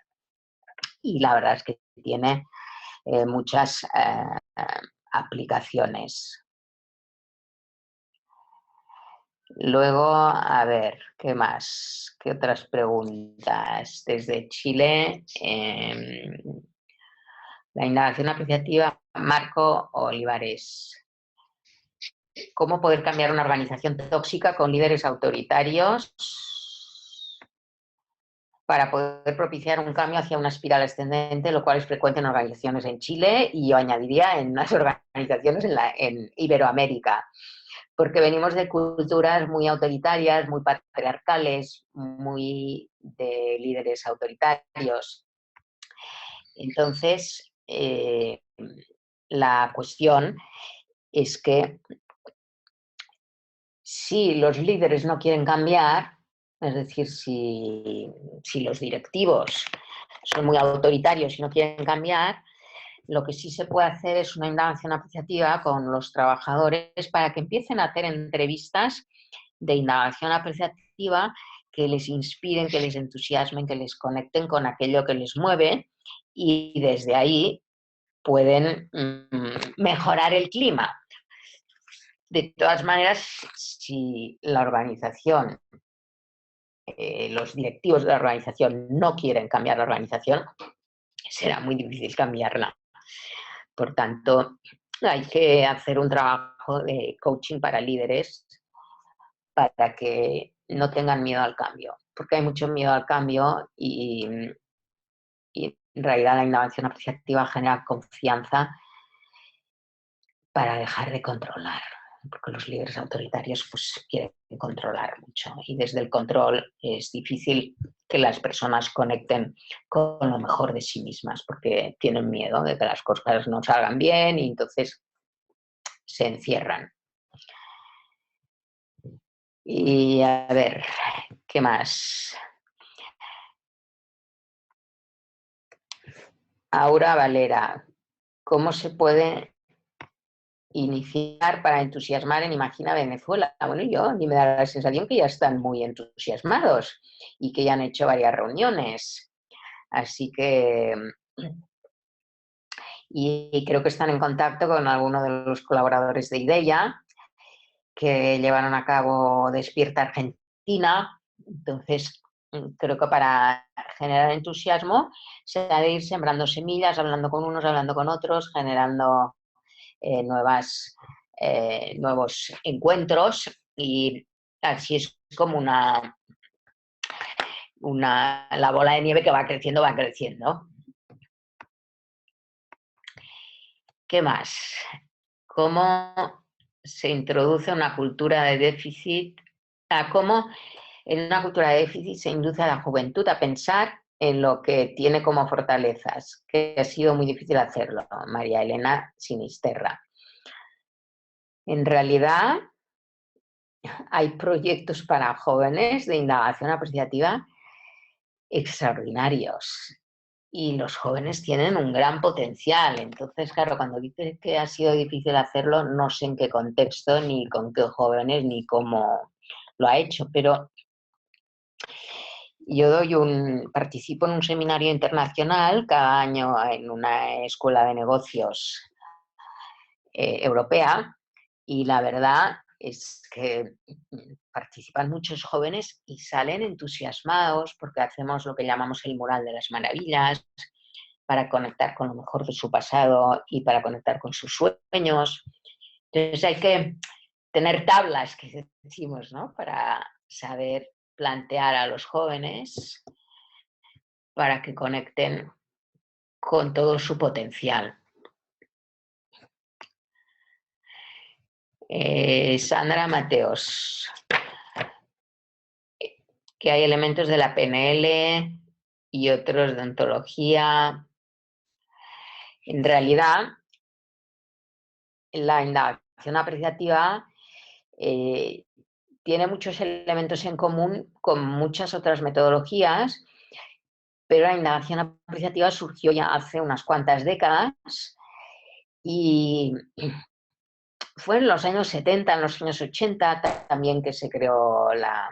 Y la verdad es que tiene muchas aplicaciones. Luego, a ver, ¿qué más? ¿Qué otras preguntas? Desde Chile, la indagación apreciativa, Marco Olivares. ¿Cómo poder cambiar una organización tóxica con líderes autoritarios para poder propiciar un cambio hacia una espiral ascendente, lo cual es frecuente en organizaciones en Chile y yo añadiría en las organizaciones en Iberoamérica? Porque venimos de culturas muy autoritarias, muy patriarcales, muy de líderes autoritarios. Entonces, la cuestión es que si los líderes no quieren cambiar, es decir, si los directivos son muy autoritarios y no quieren cambiar, lo que sí se puede hacer es una indagación apreciativa con los trabajadores para que empiecen a hacer entrevistas de indagación apreciativa que les inspiren, que les entusiasmen, que les conecten con aquello que les mueve y desde ahí pueden mejorar el clima. De todas maneras, si la organización, los directivos de la organización no quieren cambiar la organización, será muy difícil cambiarla. Por tanto, hay que hacer un trabajo de coaching para líderes para que no tengan miedo al cambio, porque hay mucho miedo al cambio y en realidad la innovación apreciativa genera confianza para dejar de controlar, porque los líderes autoritarios pues quieren controlar mucho y desde el control es difícil que las personas conecten con lo mejor de sí mismas, porque tienen miedo de que las cosas no salgan bien y entonces se encierran. Y a ver, ¿qué más? Aura Valera, ¿cómo se puede iniciar para entusiasmar en Imagina Venezuela? Bueno, a mí me da la sensación que ya están muy entusiasmados y que ya han hecho varias reuniones. Así que, y creo que están en contacto con algunos de los colaboradores de IDEA que llevaron a cabo Despierta Argentina. Entonces, creo que para generar entusiasmo se ha de ir sembrando semillas, hablando con unos, hablando con otros, generando nuevos encuentros, y así es como la bola de nieve que va creciendo, va creciendo. ¿Qué más? ¿Cómo se introduce una cultura de déficit? ¿Cómo en una cultura de déficit se induce a la juventud a pensar en lo que tiene como fortalezas? Que ha sido muy difícil hacerlo, María Elena Sinisterra. En realidad, hay proyectos para jóvenes de indagación apreciativa extraordinarios y los jóvenes tienen un gran potencial. Entonces, claro, cuando dices que ha sido difícil hacerlo, no sé en qué contexto, ni con qué jóvenes, ni cómo lo ha hecho, pero yo participo en un seminario internacional cada año en una escuela de negocios europea, y la verdad es que participan muchos jóvenes y salen entusiasmados porque hacemos lo que llamamos el mural de las maravillas, para conectar con lo mejor de su pasado y para conectar con sus sueños. Entonces hay que tener tablas, que decimos, ¿no?, para saber plantear a los jóvenes para que conecten con todo su potencial. Sandra Mateos, que hay elementos de la PNL y otros de ontología. En realidad, la indagación apreciativa tiene muchos elementos en común con muchas otras metodologías, pero la indagación apreciativa surgió ya hace unas cuantas décadas y fue en los años 70, en los años 80 también que se creó la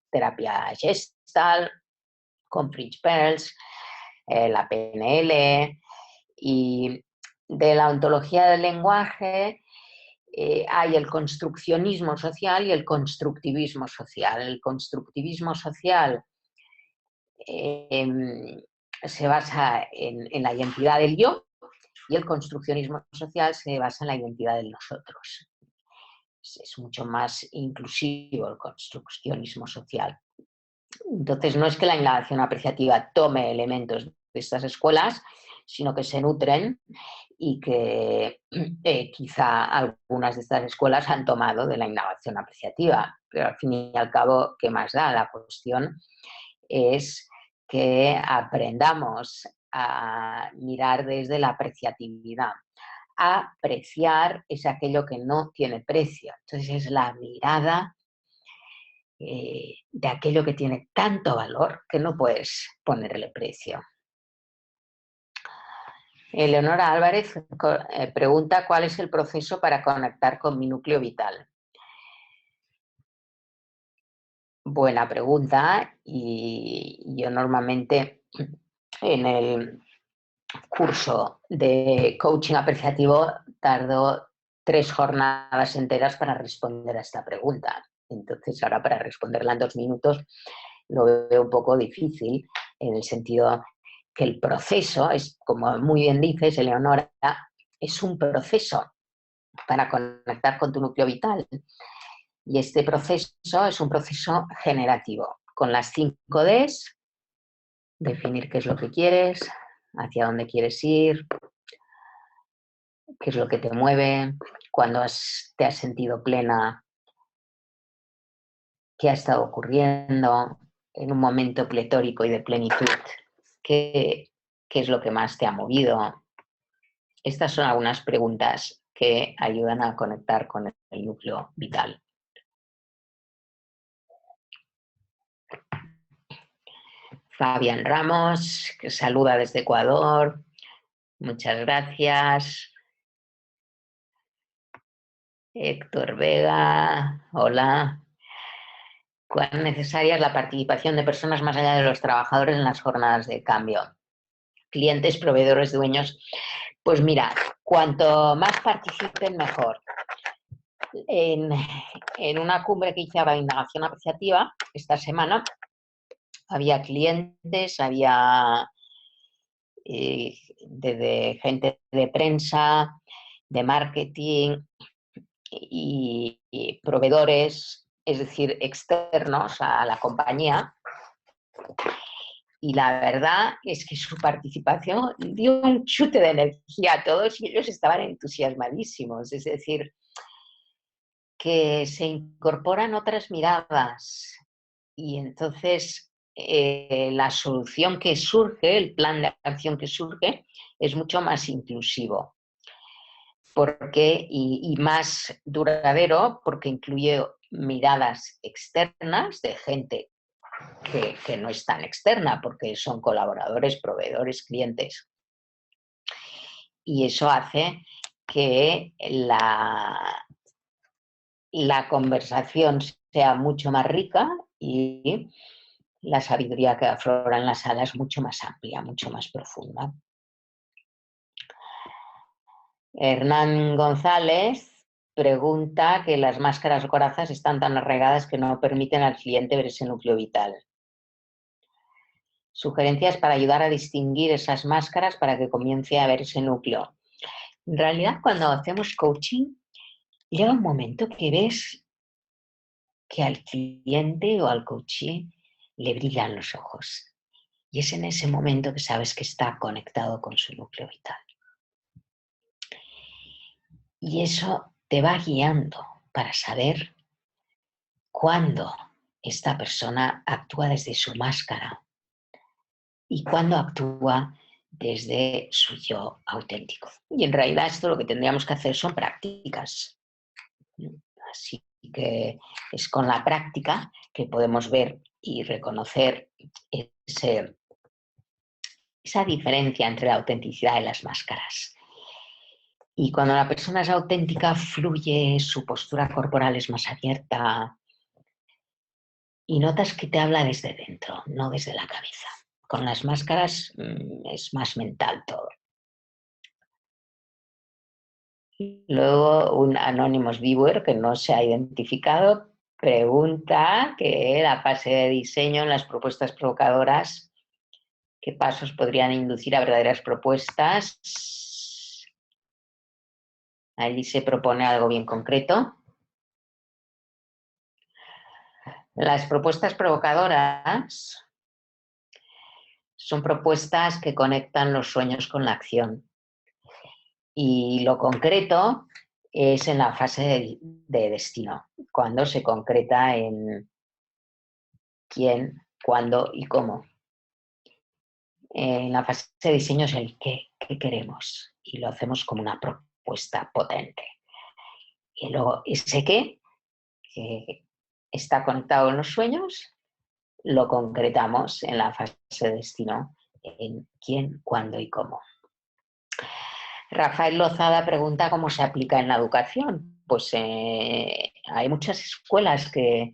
terapia Gestalt con Fritz Perls, la PNL, y de la ontología del lenguaje hay el construccionismo social y el constructivismo social. El constructivismo social se basa en la identidad del yo, y el construccionismo social se basa en la identidad del nosotros. Es mucho más inclusivo el construccionismo social. Entonces, no es que la indagación apreciativa tome elementos de estas escuelas, sino que se nutren, y que quizá algunas de estas escuelas han tomado de la indagación apreciativa, pero al fin y al cabo, ¿qué más da? La cuestión es que aprendamos a mirar desde la apreciatividad. Apreciar es aquello que no tiene precio. Entonces es la mirada de aquello que tiene tanto valor que no puedes ponerle precio. Eleonora Álvarez pregunta cuál es el proceso para conectar con mi núcleo vital. Buena pregunta, y yo normalmente en el curso de coaching apreciativo tardo 3 jornadas enteras para responder a esta pregunta. Entonces, ahora para responderla en 2 minutos lo veo un poco difícil, en el sentido que el proceso es, como muy bien dices, Eleonora, es un proceso para conectar con tu núcleo vital. Y este proceso es un proceso generativo, con las 5 Ds: definir qué es lo que quieres, hacia dónde quieres ir, qué es lo que te mueve, cuando te has sentido plena, qué ha estado ocurriendo, en un momento pletórico y de plenitud, ¿qué es lo que más te ha movido? Estas son algunas preguntas que ayudan a conectar con el núcleo vital. Fabián Ramos, que saluda desde Ecuador. Muchas gracias. Héctor Vega, hola. ¿Cuán necesaria es la participación de personas más allá de los trabajadores en las jornadas de cambio? Clientes, proveedores, dueños. Pues mira, cuanto más participen, mejor. En una cumbre que hice de indagación apreciativa esta semana, había clientes, había desde gente de prensa, de marketing y proveedores, es decir, externos a la compañía. Y la verdad es que su participación dio un chute de energía a todos y ellos estaban entusiasmadísimos. Es decir, que se incorporan otras miradas y entonces la solución que surge, el plan de acción que surge, es mucho más inclusivo y más duradero porque incluye miradas externas de gente que no es tan externa porque son colaboradores, proveedores, clientes. Y eso hace que la conversación sea mucho más rica y la sabiduría que aflora en la sala es mucho más amplia, mucho más profunda. Hernán González pregunta que las máscaras o corazas están tan arraigadas que no permiten al cliente ver ese núcleo vital. Sugerencias para ayudar a distinguir esas máscaras para que comience a ver ese núcleo. En realidad, cuando hacemos coaching, llega un momento que ves que al cliente o al coachee le brillan los ojos. Y es en ese momento que sabes que está conectado con su núcleo vital. Y eso te va guiando para saber cuándo esta persona actúa desde su máscara y cuándo actúa desde su yo auténtico. Y en realidad esto lo que tendríamos que hacer son prácticas. Así que es con la práctica que podemos ver y reconocer esa diferencia entre la autenticidad y las máscaras. Y cuando la persona es auténtica, fluye, su postura corporal es más abierta y notas que te habla desde dentro, no desde la cabeza. Con las máscaras es más mental todo. Luego un Anonymous Viewer que no se ha identificado pregunta que la fase de diseño en las propuestas provocadoras, ¿qué pasos podrían inducir a verdaderas propuestas? Allí se propone algo bien concreto. Las propuestas provocadoras son propuestas que conectan los sueños con la acción. Y lo concreto es en la fase de destino, cuando se concreta en quién, cuándo y cómo. En la fase de diseño es el qué queremos y lo hacemos como una propuesta potente. Y luego ese qué, que está conectado en los sueños, lo concretamos en la fase de destino, en quién, cuándo y cómo. Rafael Lozada pregunta cómo se aplica en la educación. Pues hay muchas escuelas que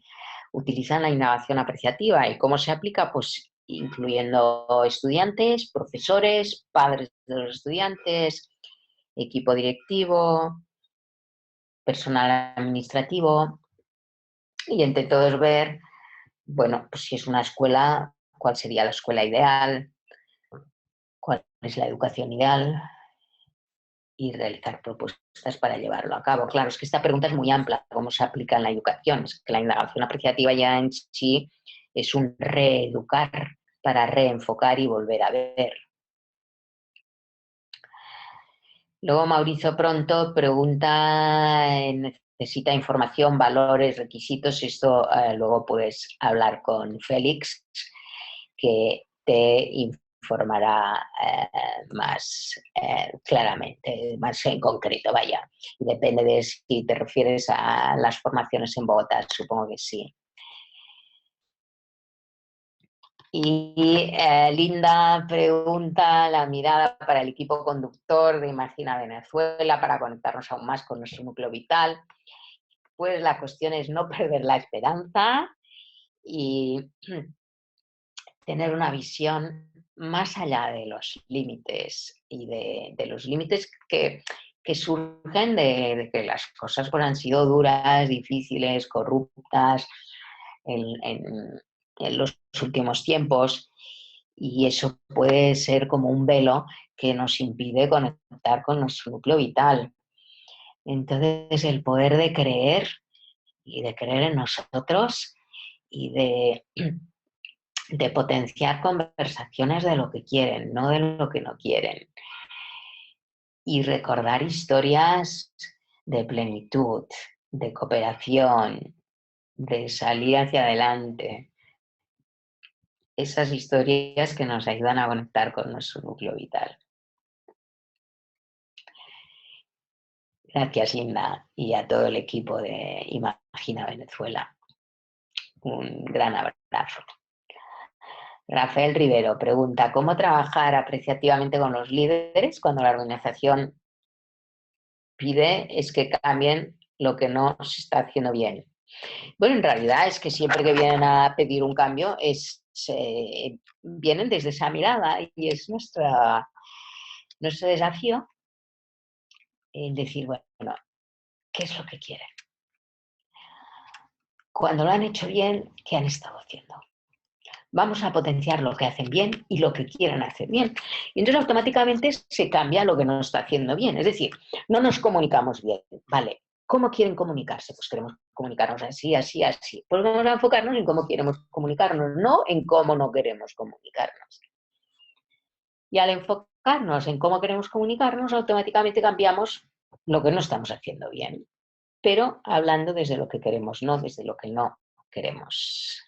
utilizan la innovación apreciativa y cómo se aplica, pues incluyendo estudiantes, profesores, padres de los estudiantes, equipo directivo, personal administrativo y entre todos ver, bueno, pues si es una escuela, cuál sería la escuela ideal, cuál es la educación ideal y realizar propuestas para llevarlo a cabo. Claro, es que esta pregunta es muy amplia, cómo se aplica en la educación. Es que la indagación apreciativa ya en sí es un reeducar para reenfocar y volver a ver. Luego Mauricio Pronto pregunta, necesita información, valores, requisitos, esto luego puedes hablar con Félix, que te informará más claramente, más en concreto, vaya. Y depende de si te refieres a las formaciones en Bogotá, supongo que sí. Y Linda pregunta la mirada para el equipo conductor de Imagina Venezuela para conectarnos aún más con nuestro núcleo vital. Pues la cuestión es no perder la esperanza y tener una visión más allá de los límites y de los límites que surgen de que las cosas pues, han sido duras, difíciles, corruptas en los últimos tiempos, y eso puede ser como un velo que nos impide conectar con nuestro núcleo vital. Entonces, el poder de creer y de creer en nosotros y de potenciar conversaciones de lo que quieren, no de lo que no quieren. Y recordar historias de plenitud, de cooperación, de salir hacia adelante. Esas historias que nos ayudan a conectar con nuestro núcleo vital. Gracias, Linda, y a todo el equipo de Imagina Venezuela. Un gran abrazo. Rafael Rivero pregunta, ¿cómo trabajar apreciativamente con los líderes cuando la organización pide es que cambien lo que no se está haciendo bien? Bueno, en realidad es que siempre que vienen a pedir un cambio vienen desde esa mirada y es nuestro desafío en decir, bueno, ¿qué es lo que quieren? Cuando lo han hecho bien, ¿qué han estado haciendo? Vamos a potenciar lo que hacen bien y lo que quieren hacer bien. Y entonces automáticamente se cambia lo que no está haciendo bien. Es decir, no nos comunicamos bien. Vale, ¿cómo quieren comunicarse? Pues queremos comunicarnos así, así, así. Pues vamos a enfocarnos en cómo queremos comunicarnos, no en cómo no queremos comunicarnos. Y al enfocarnos en cómo queremos comunicarnos, automáticamente cambiamos lo que no estamos haciendo bien, pero hablando desde lo que queremos, no desde lo que no queremos.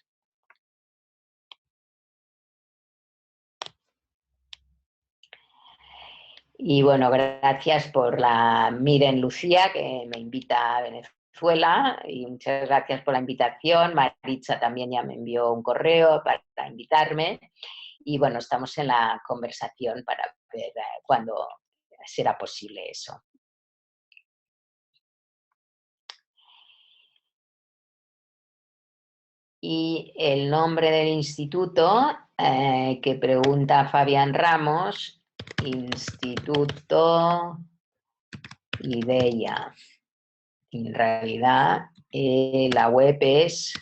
Y bueno, gracias por Miren Lucía, que me invita a Venezuela, y muchas gracias por la invitación. Maritza también ya me envió un correo para invitarme. Y bueno, estamos en la conversación para ver cuándo será posible eso. Y el nombre del instituto que pregunta Fabián Ramos, Instituto IDEA. En realidad, la web es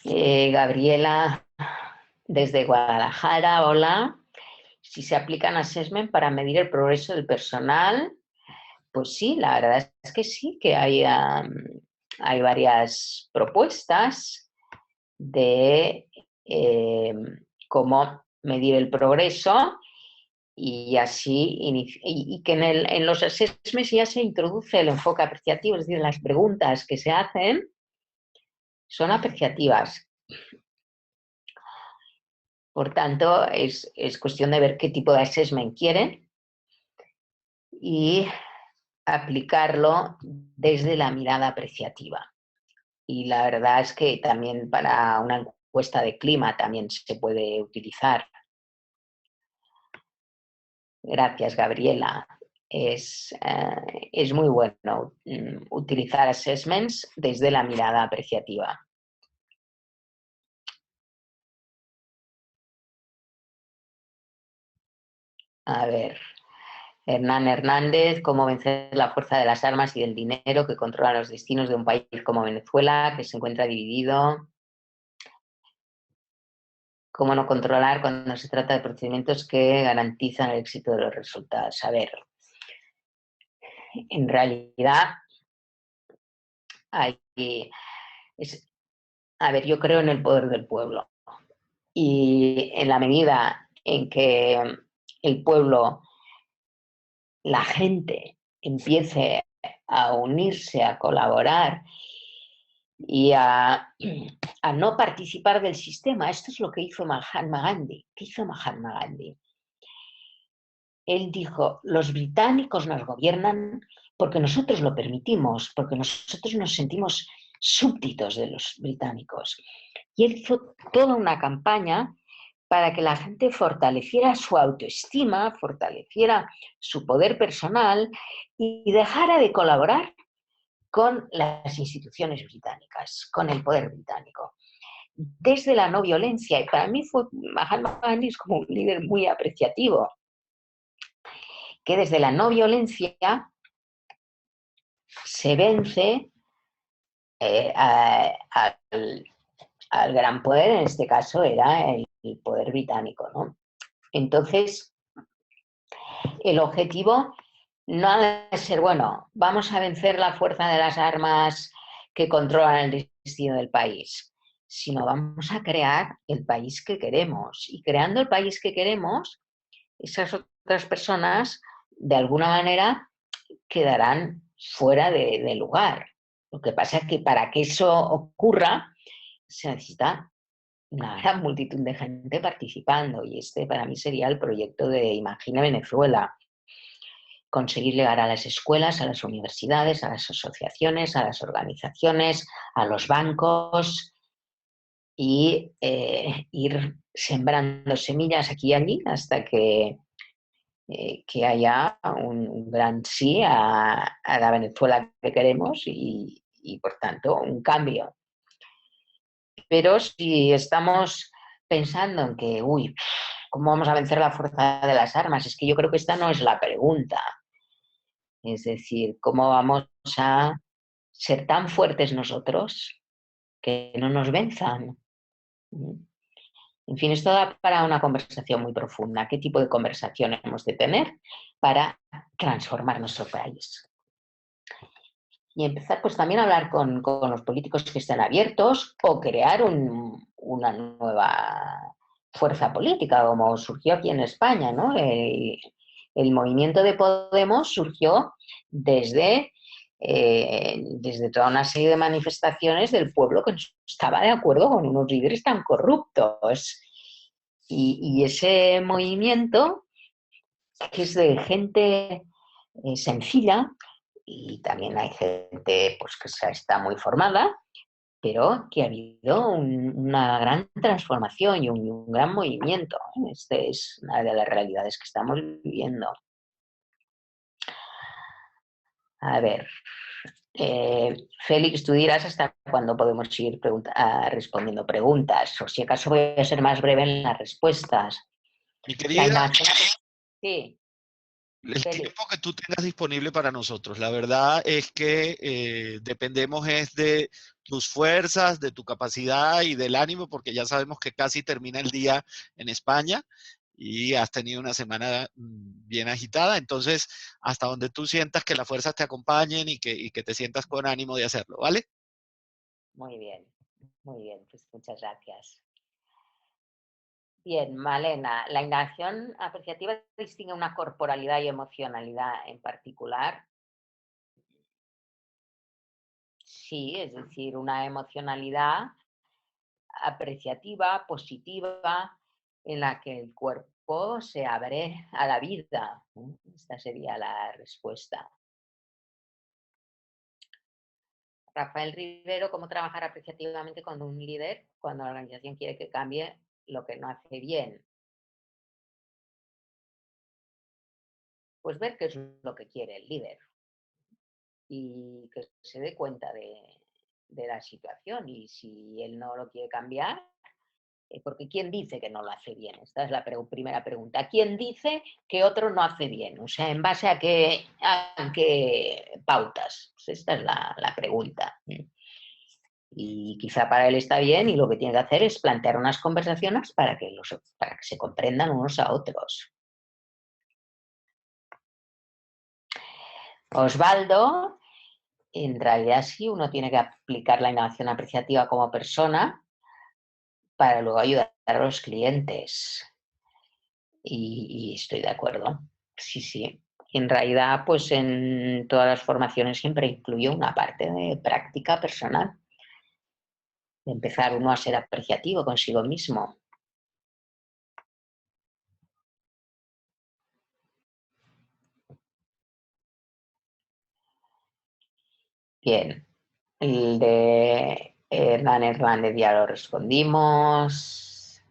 Gabriela desde Guadalajara, hola. Si se aplican assessment para medir el progreso del personal, pues sí, la verdad es que sí, que hay varias propuestas de cómo medir el progreso y así, y que en los assessments ya se introduce el enfoque apreciativo, es decir, las preguntas que se hacen son apreciativas. Por tanto, es cuestión de ver qué tipo de assessment quieren y aplicarlo desde la mirada apreciativa. Y la verdad es que también para una encuesta de clima también se puede utilizar. Gracias, Gabriela. Es muy bueno utilizar assessments desde la mirada apreciativa. A ver, Hernán Hernández, ¿cómo vencer la fuerza de las armas y del dinero que controlan los destinos de un país como Venezuela, que se encuentra dividido? ¿Cómo no controlar cuando se trata de procedimientos que garantizan el éxito de los resultados? A ver, en realidad, a ver, yo creo en el poder del pueblo. Y en la medida en que el pueblo, la gente, empiece a unirse, a colaborar y a no participar del sistema. Esto es lo que hizo Mahatma Gandhi. ¿Qué hizo Mahatma Gandhi? Él dijo, los británicos nos gobiernan porque nosotros lo permitimos, porque nosotros nos sentimos súbditos de los británicos. Y él hizo toda una campaña para que la gente fortaleciera su autoestima, fortaleciera su poder personal y dejara de colaborar con las instituciones británicas, con el poder británico. Desde la no violencia, y para mí Mahatma Gandhi es como un líder muy apreciativo, que desde la no violencia se vence al gran poder, en este caso era el poder británico, ¿no? Entonces, el objetivo no ha de ser, bueno, vamos a vencer la fuerza de las armas que controlan el destino del país, sino vamos a crear el país que queremos. Y creando el país que queremos, esas otras personas, de alguna manera, quedarán fuera de lugar. Lo que pasa es que para que eso ocurra, se necesita una gran multitud de gente participando. Y este para mí sería el proyecto de Imagina Venezuela. Conseguir llegar a las escuelas, a las universidades, a las asociaciones, a las organizaciones, a los bancos y ir sembrando semillas aquí y allí hasta que haya un gran sí a la Venezuela que queremos y, por tanto, un cambio. Pero si estamos pensando en que, uy, ¿cómo vamos a vencer la fuerza de las armas? Es que yo creo que esta no es la pregunta. Es decir, ¿cómo vamos a ser tan fuertes nosotros que no nos venzan? En fin, esto da para una conversación muy profunda. ¿Qué tipo de conversación hemos de tener para transformar nuestro país? Y empezar pues también a hablar con los políticos que estén abiertos o crear una nueva fuerza política, como surgió aquí en España, ¿no? El movimiento de Podemos surgió desde toda una serie de manifestaciones del pueblo que no estaba de acuerdo con unos líderes tan corruptos. Y ese movimiento, que es de gente sencilla, y también hay gente pues, que está muy formada, pero que ha habido una gran transformación y un gran movimiento. Esta es una de las realidades que estamos viviendo. A ver, Félix, tú dirás hasta cuándo podemos ir respondiendo preguntas, o si acaso voy a ser más breve en las respuestas. Mi querida, sí. el tiempo que tú tengas disponible para nosotros. La verdad es que dependemos es de tus fuerzas, de tu capacidad y del ánimo, porque ya sabemos que casi termina el día en España y has tenido una semana bien agitada. Entonces, hasta donde tú sientas que las fuerzas te acompañen y que te sientas con ánimo de hacerlo, ¿vale? Muy bien, pues muchas gracias. Bien, Malena, la indagación apreciativa distingue una corporalidad y emocionalidad en particular. Sí, es decir, una emocionalidad apreciativa, positiva, en la que el cuerpo se abre a la vida. Esta sería la respuesta. Rafael Rivero, ¿cómo trabajar apreciativamente con un líder cuando la organización quiere que cambie lo que no hace bien? Pues ver qué es lo que quiere el líder y que se dé cuenta de la situación, y si él no lo quiere cambiar, porque ¿quién dice que no lo hace bien? Esta es la primera pregunta. ¿Quién dice que otro no hace bien? O sea, ¿en base a qué pautas? Pues esta es la pregunta. Y quizá para él está bien, y lo que tiene que hacer es plantear unas conversaciones para que se comprendan unos a otros. Osvaldo, en realidad sí, uno tiene que aplicar la innovación apreciativa como persona para luego ayudar a los clientes. Y estoy de acuerdo. Sí, sí. Y en realidad, pues en todas las formaciones siempre incluyo una parte de práctica personal, de empezar uno a ser apreciativo consigo mismo. Bien, el de Hernán Hernández ya lo respondimos.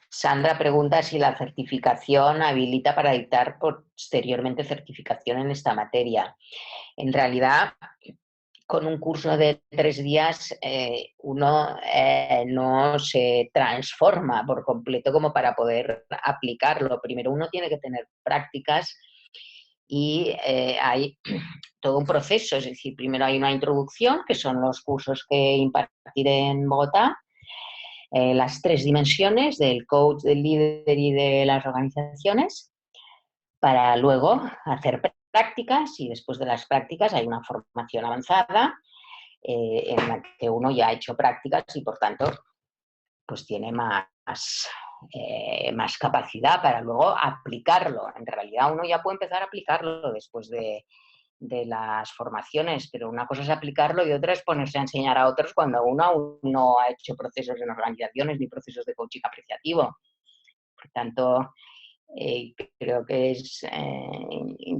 Sandra pregunta si la certificación habilita para dictar posteriormente certificación en esta materia. En realidad, con un curso de 3 días uno no se transforma por completo como para poder aplicarlo. Primero uno tiene que tener prácticas y hay todo un proceso, es decir, primero hay una introducción, que son los cursos que impartiré en Bogotá, las 3 dimensiones del coach, del líder y de las organizaciones, para luego hacer prácticas, y después de las prácticas hay una formación avanzada en la que uno ya ha hecho prácticas y por tanto pues tiene más capacidad para luego aplicarlo. En realidad uno ya puede empezar a aplicarlo después de las formaciones, pero una cosa es aplicarlo y otra es ponerse a enseñar a otros cuando uno aún no ha hecho procesos en organizaciones ni procesos de coaching apreciativo. Por tanto, creo que es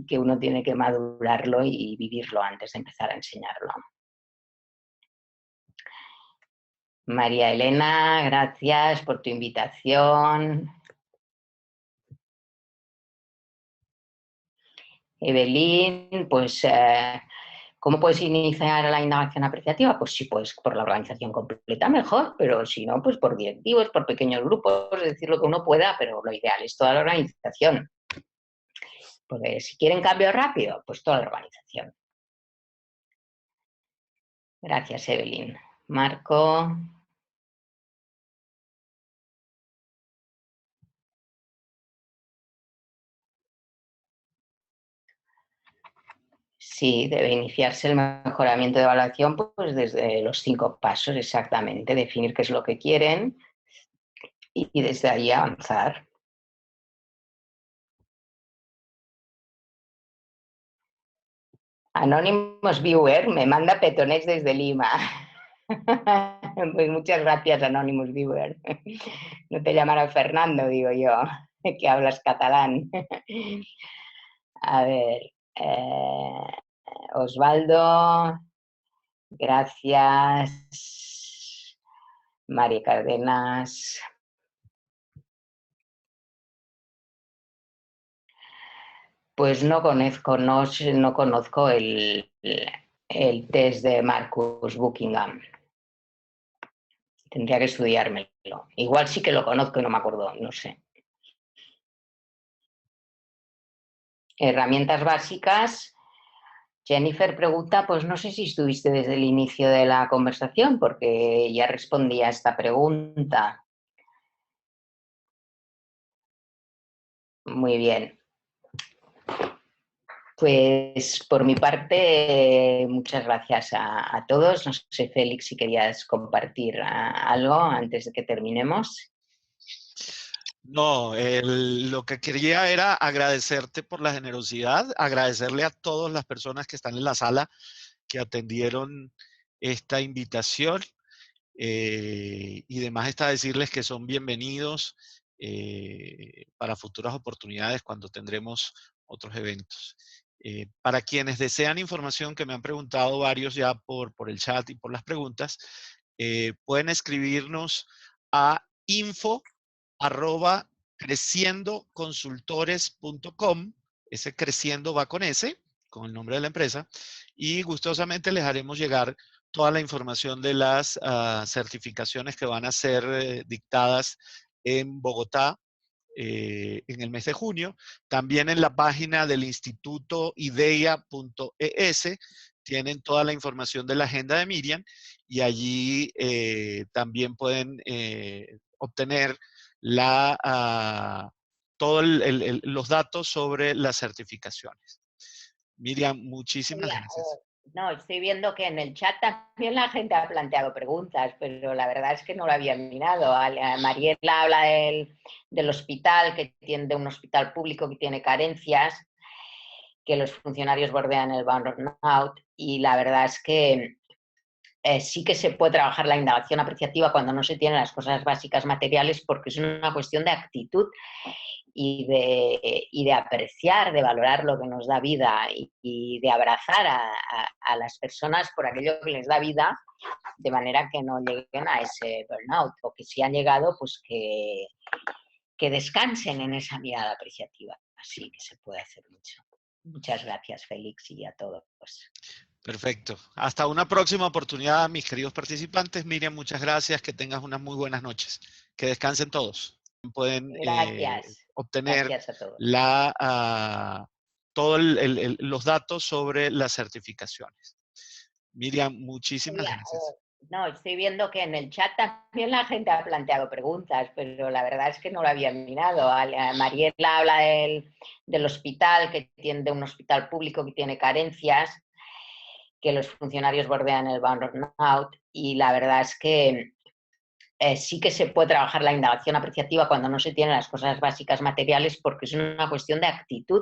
que uno tiene que madurarlo y vivirlo antes de empezar a enseñarlo. María Elena, gracias por tu invitación. Evelyn, pues, ¿cómo puedes iniciar la innovación apreciativa? Pues si puedes por la organización completa, mejor, pero si no, pues por directivos, por pequeños grupos, es decir, lo que uno pueda, pero lo ideal es toda la organización. Porque si quieren cambio rápido, pues toda la organización. Gracias, Evelyn. Marco. Sí, debe iniciarse el mejoramiento de evaluación pues desde los 5 pasos exactamente, definir qué es lo que quieren y desde ahí avanzar. Anonymous Viewer me manda petonex desde Lima. Pues muchas gracias, Anonymous Viewer. No te llamará Fernando, digo yo, que hablas catalán. A ver, Osvaldo, gracias. María Cárdenas. Pues no conozco, no conozco el test de Marcus Buckingham. Tendría que estudiármelo. Igual sí que lo conozco y no me acuerdo, no sé. Herramientas básicas. Jennifer pregunta, pues no sé si estuviste desde el inicio de la conversación, porque ya respondí a esta pregunta. Muy bien. Pues por mi parte, muchas gracias a todos. No sé, Félix, si querías compartir algo antes de que terminemos. No, lo que quería era agradecerte por la generosidad, agradecerle a todas las personas que están en la sala que atendieron esta invitación y demás está decirles que son bienvenidos para futuras oportunidades cuando tendremos otros eventos. Para quienes desean información, que me han preguntado varios ya por el chat y por las preguntas, pueden escribirnos a info@creciendoconsultores.com. Ese creciendo va con S, con el nombre de la empresa, y gustosamente les haremos llegar toda la información de las certificaciones que van a ser dictadas en Bogotá en el mes de junio. También en la página del Instituto idea.es tienen toda la información de la agenda de Miriam y allí también pueden obtener la todos los datos sobre las certificaciones. Miriam, muchísimas gracias. No, estoy viendo que en el chat también la gente ha planteado preguntas, pero la verdad es que no lo había mirado. Mariela habla del hospital, de un hospital público que tiene carencias, que los funcionarios bordean el burnout, y la verdad es que sí que se puede trabajar la indagación apreciativa cuando no se tienen las cosas básicas materiales, porque es una cuestión de actitud y de apreciar, de valorar lo que nos da vida y de abrazar a las personas por aquello que les da vida, de manera que no lleguen a ese burnout, o que si han llegado, pues que descansen en esa mirada apreciativa. Así que se puede hacer mucho. Muchas gracias, Félix, y a todos. Perfecto. Hasta una próxima oportunidad, mis queridos participantes. Miriam, muchas gracias. Que tengas unas muy buenas noches. Que descansen todos. Pueden obtener gracias a todos. todos los datos sobre las certificaciones. Miriam, muchísimas gracias. No, estoy viendo que en el chat también la gente ha planteado preguntas, pero la verdad es que no lo había mirado. Mariela habla del hospital, de un hospital público que tiene carencias, que los funcionarios bordean el burnout, y la verdad es que sí que se puede trabajar la indagación apreciativa cuando no se tienen las cosas básicas materiales, porque es una cuestión de actitud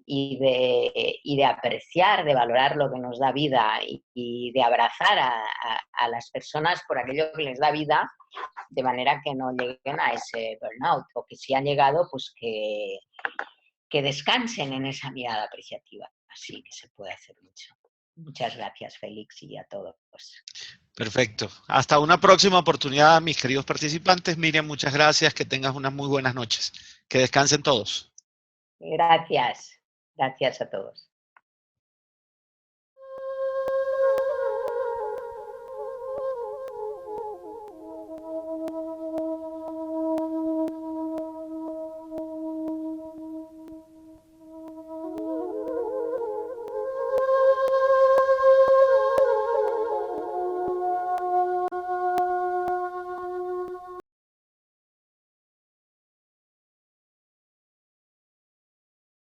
y de apreciar, de valorar lo que nos da vida y de abrazar a las personas por aquello que les da vida, de manera que no lleguen a ese burnout, o que si han llegado, pues que descansen en esa mirada apreciativa. Así que se puede hacer mucho. Muchas gracias, Félix, y a todos. Perfecto. Hasta una próxima oportunidad, mis queridos participantes. Miriam, muchas gracias. Que tengas unas muy buenas noches. Que descansen todos. Gracias. Gracias a todos.